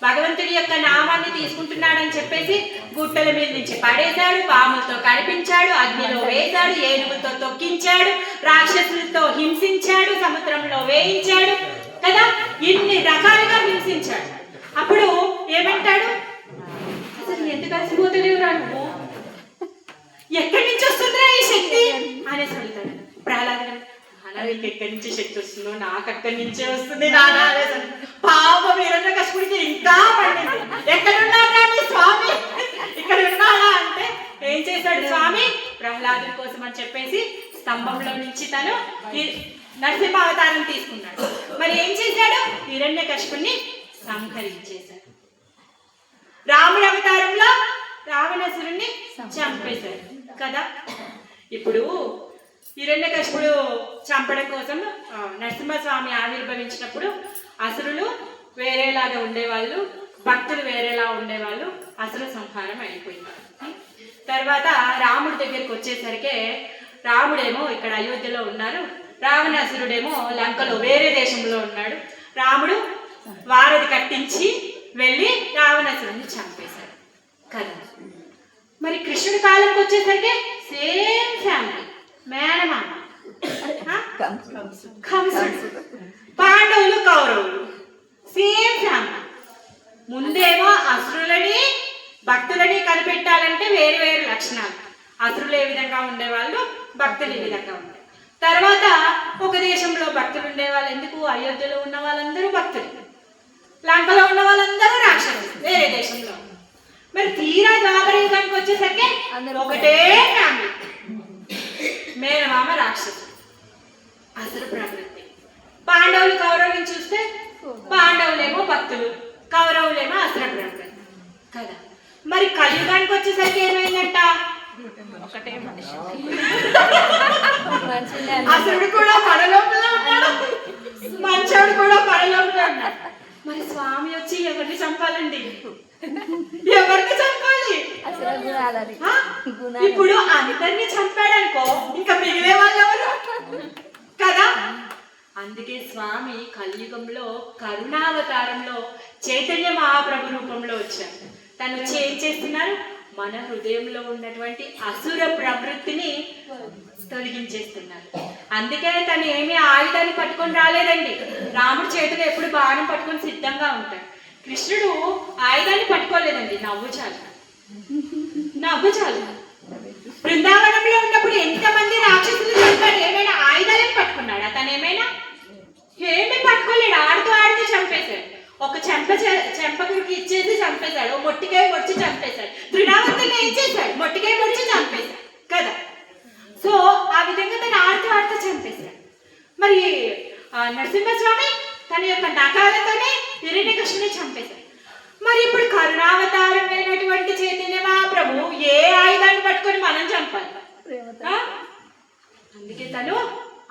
భగవంతుడి యొక్క నామాన్ని తీసుకుంటున్నాడని చెప్పేసి గుట్టల మీద నుంచి పడేశాడు, పాములతో కనిపించాడు, అగ్నిలో వేశాడు, ఏనుగుతో తొక్కించాడు, రాక్షసులతో హింసించాడు, సముద్రంలో వేయించాడు కదా, ఇన్ని రకాలుగా హింసించాడు. అప్పుడు ఏమంటాడు, అసలు ఎందుకు కలిసిపోతలేవురా నువ్వు, ఎక్కడి నుంచి వస్తుందిరా ఈ శక్తి అనేసి అడుగుతాడు. ప్రహ్లాదు నీకు ఎక్కడి నుంచి శక్తి వస్తుందో నాకు అక్కడి నుంచే వస్తుంది నాన్న అనేసి. పాపం హిరణ్యకశిపుడికి ఇంకా పండింది, ఎక్కడున్నాడా నీ స్వామి, ఇక్కడ ఉన్నాడా అంటే ఏం చేశాడు స్వామి, ప్రహ్లాదుని కోసం అని చెప్పేసి స్తంభంలో నుంచి తను నరసింహ అవతారం తీసుకున్నాడు. మరి ఏం చేశాడు, హిరణ్యకశిపుడిని సంహరించేశాడు. రాముడి అవతారంలో రావణాసురుణ్ణి చంపేశాడు కదా. ఇప్పుడు హిరణ్యకశిపుడు చంపడం కోసం నరసింహస్వామి ఆవిర్భవించినప్పుడు అసురులు వేరేలాగా ఉండేవాళ్ళు, భక్తులు వేరేలా ఉండేవాళ్ళు, అసుర సంహారం అయిపోయింది. తర్వాత రాముడి దగ్గరికి వచ్చేసరికి రాముడేమో ఇక్కడ అయోధ్యలో ఉన్నారు, రావణాసురుడేమో లంకలో వేరే దేశంలో ఉన్నాడు. రాముడు వారధి కట్టించి వెళ్ళి రావణాసురుడిని చంపేశాడు కదా. మరి కృష్ణుడి కాలంకి వచ్చేసరికి సేమ్ ఫ్యామిలీ, మేనమామ, కంసుడు, పాండవులు, కౌరవులు, సేమ్ ఫ్యామిలీ. ముందేమో అసురులని భక్తులని కనిపెట్టాలంటే వేరు వేరు లక్షణాలు. అసురులు ఏ విధంగా ఉండేవాళ్ళు, భక్తులు ఏ విధంగా ఉండే. తర్వాత ఒక దేశంలో భక్తులు ఉండేవాళ్ళు, ఎందుకు అయోధ్యలో ఉన్న వాళ్ళందరూ భక్తులు, లంకలో ఉన్న వాళ్ళందరూ రాక్షసులు వేరే దేశంలో. మరి తీరా ద్వాపర యుగానికి వచ్చేసరికి ఒకటే ఫ్యామిలీ, మేనమామ రాక్షసులు, అసుర ప్రవృత్తి. పాండవులు కౌరవులను చూస్తే పాండవులేమో భక్తులు, కౌరవులేమో అసుర ప్రవృత్తి కదా. మరి కలియుగానికి వచ్చేసరికి ఏమైందంట, ఒకటే మనిషి, అసురుడు కూడా మన లోపల ఉన్నాడు, మంచోడు కూడా మన లోపల ఉన్నాడు. మరి స్వామి వచ్చి ఎవరిని చంపాలండి, ఎవరిని చంపాలి? ఇప్పుడు అందరినీ చంపాడనుకో ఇంకా మిగిలే వాళ్ళు ఎవరు కదా. అందుకే స్వామి కలియుగంలో కరుణావతారంలో చైతన్య మహాప్రభు రూపంలో వచ్చారు. తను వచ్చి ఏం చేస్తున్నారు, మన హృదయంలో ఉన్నటువంటి అసుర ప్రవృత్తిని తొలగించేస్తున్నారు. అందుకే తను ఏమీ ఆయుధాన్ని పట్టుకొని రాలేదండి. రాముడి చేతిలో ఎప్పుడు బాణం పట్టుకొని సిద్ధంగా ఉంటాడు. కృష్ణుడు ఆయుధాన్ని పట్టుకోలేదండి, నవ్వు చాలు, నవ్వు చాలు. బృందావనంలో ఉన్నప్పుడు ఎంతమంది రాక్షసులు చంపాడు, ఏమైనా ఆయుధాలను పట్టుకున్నాడా? తను ఏమైనా ఏమీ పట్టుకోలేడు, ఆడుతూ ఆడుతూ చంపేశాడు. ఒక చెంపకుడికి ఇచ్చేసి చంపేశాడు, ఓ మొట్టికాయ పొడిచి చంపేశాడు. తృణావంతుని ఏం చేశాడు, మొట్టికాయ పొడిచి చంపేశాడు కదా. సో ఆ విధంగా తను ఆడుతూ ఆడుతూ చంపేశాడు. మరి నరసింహస్వామి తన యొక్క నఖాలతోనే హిరణ్యకశిపుని చంపేశాడు. మరి ఇప్పుడు కరుణావతారమైనటువంటి చైతన్య మహాప్రభు ఏ ఆయుధాన్ని పట్టుకొని మనం చంపాలి? అందుకే తను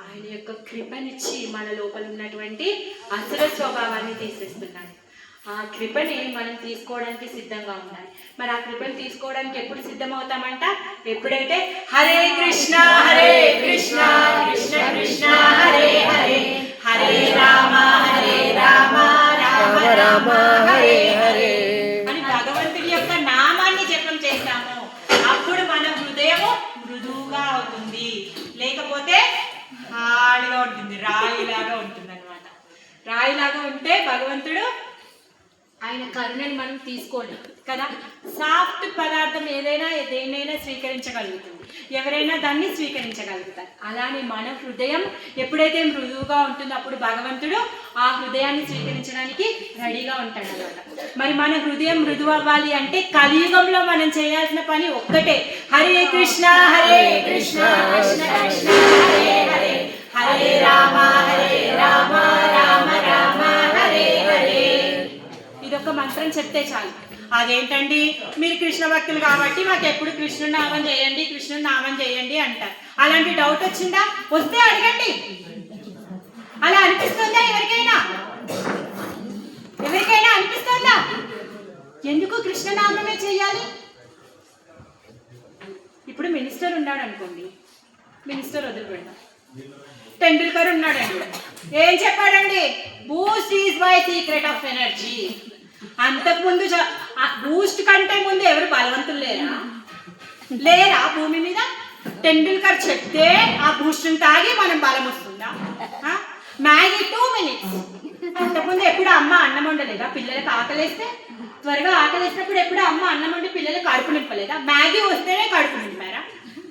ఆయన యొక్క కృపనిచ్చి మన లోపల ఉన్నటువంటి అసుర స్వభావాన్ని తీసేస్తున్నాడు. ఆ కృపని మనం తీసుకోవడానికి సిద్ధంగా ఉండాలి. మరి ఆ కృపని తీసుకోవడానికి ఎప్పుడు సిద్ధమవుతామంట, ఎప్పుడైతే హరే కృష్ణ కృష్ణ కృష్ణ హరే హరే, హరే రామ రామ రామ హరే హరే అని భగవంతుడి యొక్క నామాన్ని జపం చేస్తాము. అప్పుడు మన హృదయము మృదువుగా అవుతుంది, లేకపోతే హార్డ్గా ఉంటుంది, రాయిలాగా ఉంటుంది అనమాట. రాయిలాగా ఉంటే భగవంతుడు ఆయన కరుణని మనం తీసుకోలేం కదా. సాఫ్ట్ పదార్థం ఏదైనా దేన్నైనా స్వీకరించగలుగుతుంది, ఎవరైనా దాన్ని స్వీకరించగలుగుతారు. అలానే మన హృదయం ఎప్పుడైతే మృదువుగా ఉంటుందో అప్పుడు భగవంతుడు ఆ హృదయాన్ని స్వీకరించడానికి రెడీగా ఉంటాడు అన్నమాట. మరి మన హృదయం మృదువు అవ్వాలి అంటే కలియుగంలో మనం చేయాల్సిన పని ఒక్కటే, హరే కృష్ణ కృష్ణ కృష్ణ హరే హరే, హరే హరే రామ రామ రామ హరే హరే. ఇదొక మంత్రం చెప్తే చాలు. అదేంటండి మీరు కృష్ణ భక్తులు కాబట్టి మాకు ఎప్పుడు కృష్ణుని నామం చేయండి అంటారు. అలాంటి డౌట్ వచ్చిందా? వస్తే అడగండి. అలా అనిపిస్తుందా ఎవరికైనా అనిపిస్తుందా? ఎందుకు కృష్ణనామమే చేయాలి? ఇప్పుడు మినిస్టర్ ఉన్నాడు అనుకోండి, మినిస్టర్ వదిలిపెడతాం. టెండూల్కర్ ఉన్నాడండి, ఏం చెప్పాడండి? Boost is my secret of energy. అంతకుముందు బూస్ట్ కంటే ముందు ఎవరు బలవంతులు లేరా భూమి మీద? టెండూల్కర్ చెప్తే ఆ బూస్ట్ని తాగి మనం బలం వస్తుందా? Maggi 2 minutes. అంతకుముందు ఎప్పుడు అమ్మ అన్నం వండలేదా? పిల్లలకు ఆకలేస్తే త్వరగా ఆకలేసినప్పుడు ఎప్పుడు అమ్మ అన్నం వండి పిల్లలకు కడుపు నింపలేదా? మ్యాగీ వస్తేనే కడుపు నింపారా?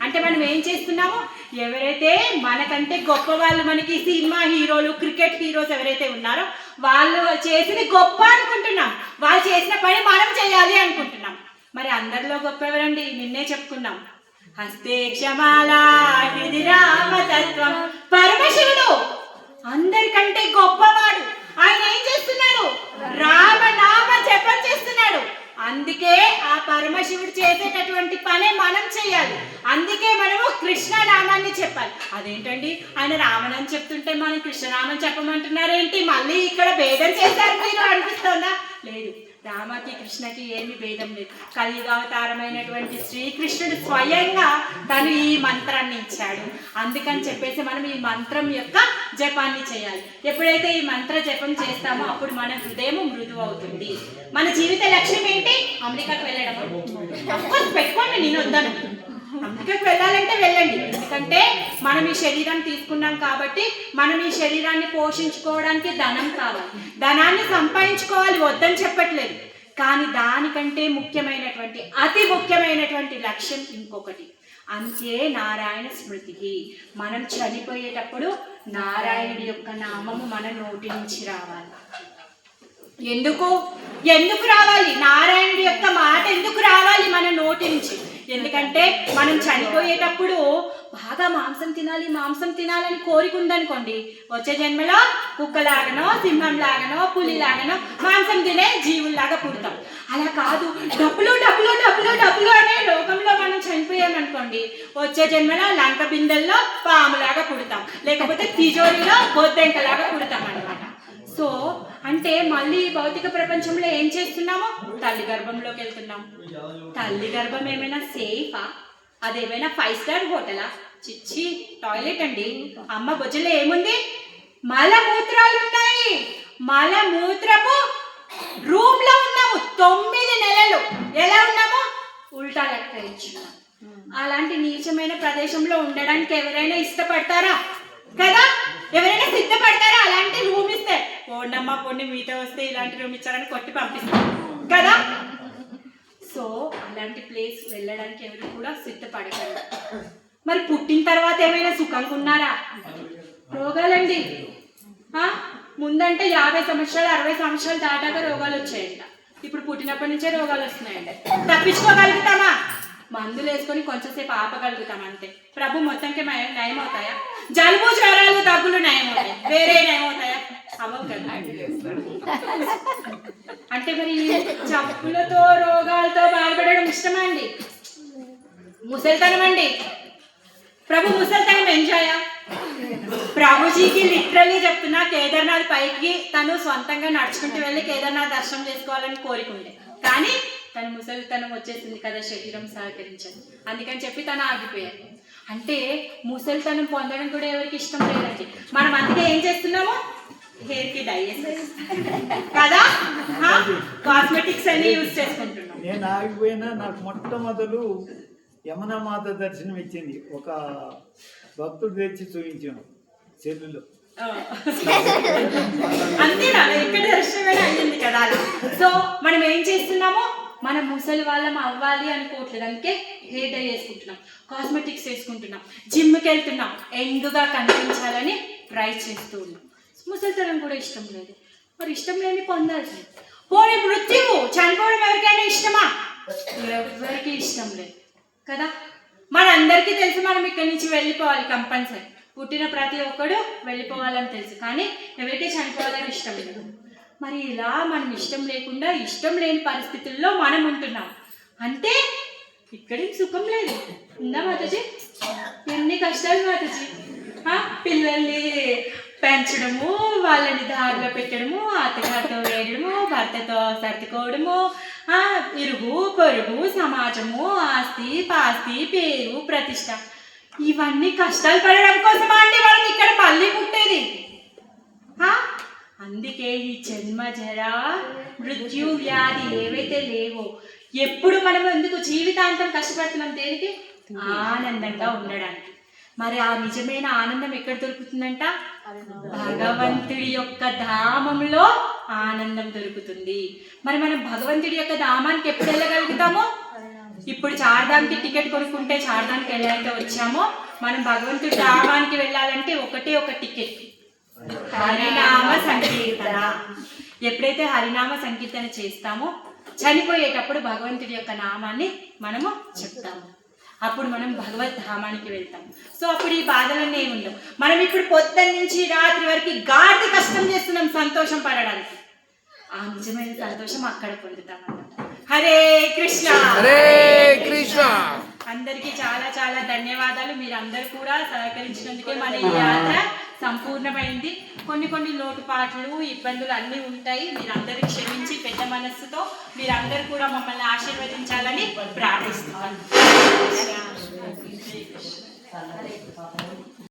అంటే మనం ఏం చేస్తున్నాము? ఎవరైతే మనకంటే గొప్ప వాళ్ళు, మనకి సినిమా హీరోలు, క్రికెట్ హీరోస్ ఎవరైతే ఉన్నారో వాళ్ళు చేసింది గొప్ప అనుకుంటున్నాం, వాళ్ళు చేసిన పని మనం చేయాలి అనుకుంటున్నాం. మరి అందరిలో గొప్ప ఎవరండి? నిన్నే చెప్పుకున్నాం. హస్తే క్షమాల ఇది రామతత్వం. పరమశివుడు అందరికంటే గొప్పవాడు. ఆయన ఏం చేస్తున్నాడు? రామనామ జపం చేస్తున్నాడు. అందుకే ఆ పరమశివుడు చేసేటటువంటి పనే మనం చేయాలి. అందుకే మనము కృష్ణనామాన్ని చెప్పాలి. అదేంటండి ఆయన రామనామం చెప్తుంటే మనం కృష్ణనామం చెప్పమంటున్నారేంటి? మళ్ళీ ఇక్కడ భేదం చేశారు మీరు అనిపిస్తుందా? లేదు, రామకి కృష్ణకి ఏమి భేదం లేదు. కలియుగావతారమైనటువంటి శ్రీకృష్ణుడు స్వయంగా తను ఈ మంత్రాన్ని ఇచ్చాడు. అందుకని చెప్పేసి మనం ఈ మంత్రం యొక్క జపాన్ని చేయాలి. ఎప్పుడైతే ఈ మంత్ర జపం చేస్తామో అప్పుడు మన హృదయం మృదువు అవుతుంది. మన జీవిత లక్ష్యం ఏంటి? అమెరికాకు వెళ్ళడం. అఫ్కోర్స్ పెట్టుకోండి, నేను వద్దాను. అమెరికాకు వెళ్ళాలంటే వెళ్ళండి. ఎందుకంటే మనం ఈ శరీరం తీసుకున్నాం కాబట్టి మనం ఈ శరీరాన్ని పోషించుకోవడానికి ధనం కావాలి, ధనాన్ని సంపాదించుకోవాలి, వద్దని చెప్పట్లేదు. కానీ దానికంటే ముఖ్యమైనటువంటి అతి ముఖ్యమైనటువంటి లక్ష్యం ఇంకొకటి, అంతే నారాయణ స్మృతి. మనం చనిపోయేటప్పుడు నారాయణుడి యొక్క నామము మన నోటి నుంచి రావాలి. ఎందుకు రావాలి? నారాయణుడి యొక్క మాట ఎందుకు రావాలి మన నోటి నుంచి? ఎందుకంటే మనం చనిపోయేటప్పుడు బాగా మాంసం తినాలని కోరిక ఉందనుకోండి, వచ్చే జన్మలో కుక్కలాగనో, సింహం లాగనో, పులి లాగనో మాంసం తినే జీవుల్లాగా పుడతాం. అలా కాదు, డబ్బులు అనే లోకంలో మనం చనిపోయామనుకోండి, వచ్చే జన్మలో లంక బిందెల్లో పాములాగా పుడతాం, లేకపోతే తిజోరిలో బొద్దెంకలాగా పుడతాం అనమాట. సో అంటే మళ్ళీ భౌతిక ప్రపంచంలో ఏం చేస్తున్నామో తల్లి గర్భంలోకి వెళ్తున్నాం. తల్లి గర్భం ఏమైనా సేఫా? అదేమైనా 5 star హోటలా? చిచ్చి, టాయిలెట్ అండి. అమ్మ బొజ్జలో ఏముంది? మలమూత్రాలు ఉన్నాయి. మలమూత్రపు రూమ్ లో ఉన్నాము 9 నెలలు. ఎలా ఉన్నాము? ఉల్టా లెక్క ఇచ్చున్నాం. అలాంటి నీచమైన ప్రదేశంలో ఉండడానికి ఎవరైనా ఇష్టపడతారా? కదా, ఎవరైనా సిద్ధపడతారా? అలాంటి రూమ్ ఇస్తే పోండమ్మా పోండి, మీతో వస్తే ఇలాంటి రూమ్ ఇచ్చారని కొట్టి పంపిస్తారు కదా. సో అలాంటి ప్లేస్ వెళ్ళడానికి ఎవరు కూడా సిద్ధపడగలరు. మరి పుట్టిన తర్వాత ఏమైనా సుఖంగా ఉన్నారా? రోగాలండి. ముందంటే 50 సంవత్సరాలు 60 సంవత్సరాలు దాటాక రోగాలు వచ్చాయంట. ఇప్పుడు పుట్టినప్పటి నుంచే రోగాలు వస్తున్నాయంట. తప్పించుకోగలుగుతామా? మందులు వేసుకొని కొంచెంసేపు ఆపగలుగుతాం అంతే. ప్రభు మొత్తంకి నయం అవుతాయా? జలుబు జ్వరాలు దగ్గులు నయం అవుతాయి, వేరే నయం అవుతాయా? అవ్వవు కదా. అంటే మరి జబ్బులతో రోగాలతో బాధపడడం ఇష్టమా అండి? ముసలితనం అండి. ప్రభు ముసలితనం ఎంజాయా? ప్రభుజీకి లిటరల్లీ చెప్తున్నా, కేదార్నాథ్ పైకి తను సొంతంగా నడుచుకుంటూ వెళ్ళి కేదార్నాథ్ దర్శనం చేసుకోవాలని కోరికుండే, కానీ తను ముసలితనం వచ్చేసింది కదా, శరీరం సహకరించదు. అందుకని చెప్పి తను ఆగిపోయారు. అంటే ముసలితనం పొందడం కూడా ఎవరికి ఇష్టం లేదండి. మనం అందుకే ఏం చేస్తున్నాము? హెయిర్కి డై కదా, కాస్మెటిక్స్ అన్ని యూజ్ చేసుకుంటున్నాం. నేను ఆగిపోయినా నాకు మొట్టమొదలు యమునామాత దర్శనం ఇచ్చింది. ఒక భక్తుడు తెచ్చి చూపించాను చెల్లులో. అంతేనా? ఎక్కడ దర్శనం అయ్యింది కదా. సో మనం ఏం చేస్తున్నాము? మనం ముసలి వాళ్ళం అవ్వాలి అనుకోవట్లేదు, అందుకే హెయిర్ డై వేసుకుంటున్నాం, కాస్మెటిక్స్ వేసుకుంటున్నాం, జిమ్కి వెళ్తున్నాం, యంగ్గా కనిపించాలని ట్రై చేస్తూ ఉన్నాం. ముసలితనం కూడా ఇష్టం లేదు. మరి ఇష్టం లేని పొందాల్సింది. పోనీ మృత్యువు, చనిపోవడం ఎవరికైనా ఇష్టమా? ఎవరికి ఇష్టం లేదు కదా. మనందరికీ తెలిసి మనం ఇక్కడి నుంచి వెళ్ళిపోవాలి కంపల్సరీ. పుట్టిన ప్రతి ఒక్కడు వెళ్ళిపోవాలని తెలుసు, కానీ ఎవరికీ చనిపోవాలని ఇష్టం లేదు. మరి ఇలా మనం ఇష్టం లేకుండా ఇష్టం లేని పరిస్థితుల్లో మనం ఉంటున్నాం అంటే ఇక్కడేం సుఖం లేదు. ఉందా మాతాజీ? ఎన్ని కష్టాలు మాతాజీ. పిల్లల్ని పెంచడము, వాళ్ళని దారిలో పెట్టడము, అత్తగారితో వేయడము, భర్తతో సర్దుకోవడము, ఇరుగు పొరుగు, సమాజము, ఆస్తి పాస్తి, పేరు ప్రతిష్ట, ఇవన్నీ కష్టాలు పడడం కోసమా అండి మనం ఇక్కడ మళ్ళీ పుట్టేది? అందుకే ఈ జన్మ జర మృత్యు వ్యాధి ఏవైతే లేవో, ఎప్పుడు మనం ఎందుకు జీవితాంతం కష్టపడుతున్నాం? దేనికి? ఆనందంగా ఉండడానికి. మరి ఆ నిజమైన ఆనందం ఎక్కడ దొరుకుతుందంట? భగవంతుడి యొక్క ధామంలో ఆనందం దొరుకుతుంది. మరి మనం భగవంతుడి యొక్క ధామానికి ఎప్పుడు వెళ్ళగలుగుతామో? ఇప్పుడు చార్ధామ్కి టికెట్ కొనుక్కుంటే చార్ధామ్కి ఎలా అయితే వచ్చామో, మనం భగవంతుడి ధామానికి వెళ్ళాలంటే ఒకటే ఒక టికెట్, హరినామ సంకీర్తన. ఎప్పుడైతే హరినామ సంకీర్తన చేస్తామో చనిపోయేటప్పుడు భగవంతుడి యొక్క నామాన్ని మనము చెప్తాము. అప్పుడు మనం భగవద్ ధామానికి వెళ్తాం. సో అప్పుడు ఈ బాధలన్నీ ఏమి ఉండవు. మనం ఇప్పుడు పొద్దున్న నుంచి రాత్రి వరకు గాఢి కష్టం చేస్తున్నాం సంతోషం పడడానికి. ఆ నిజమైన సంతోషం అక్కడ పొందుతాం అన్నమాట. హరే కృష్ణ. హరే కృష్ణ. అందరికీ చాలా చాలా ధన్యవాదాలు. మీరందరూ కూడా సహకరించినందుకే మన ఈ యాత్ర సంపూర్ణమైంది. కొన్ని లోటుపాట్లు, ఇబ్బందులు అన్నీ ఉంటాయి. మీరందరూ క్షమించి పెద్ద మనస్సుతో మీరందరూ కూడా మమ్మల్ని ఆశీర్వదించాలని ప్రార్థిస్తున్నాను.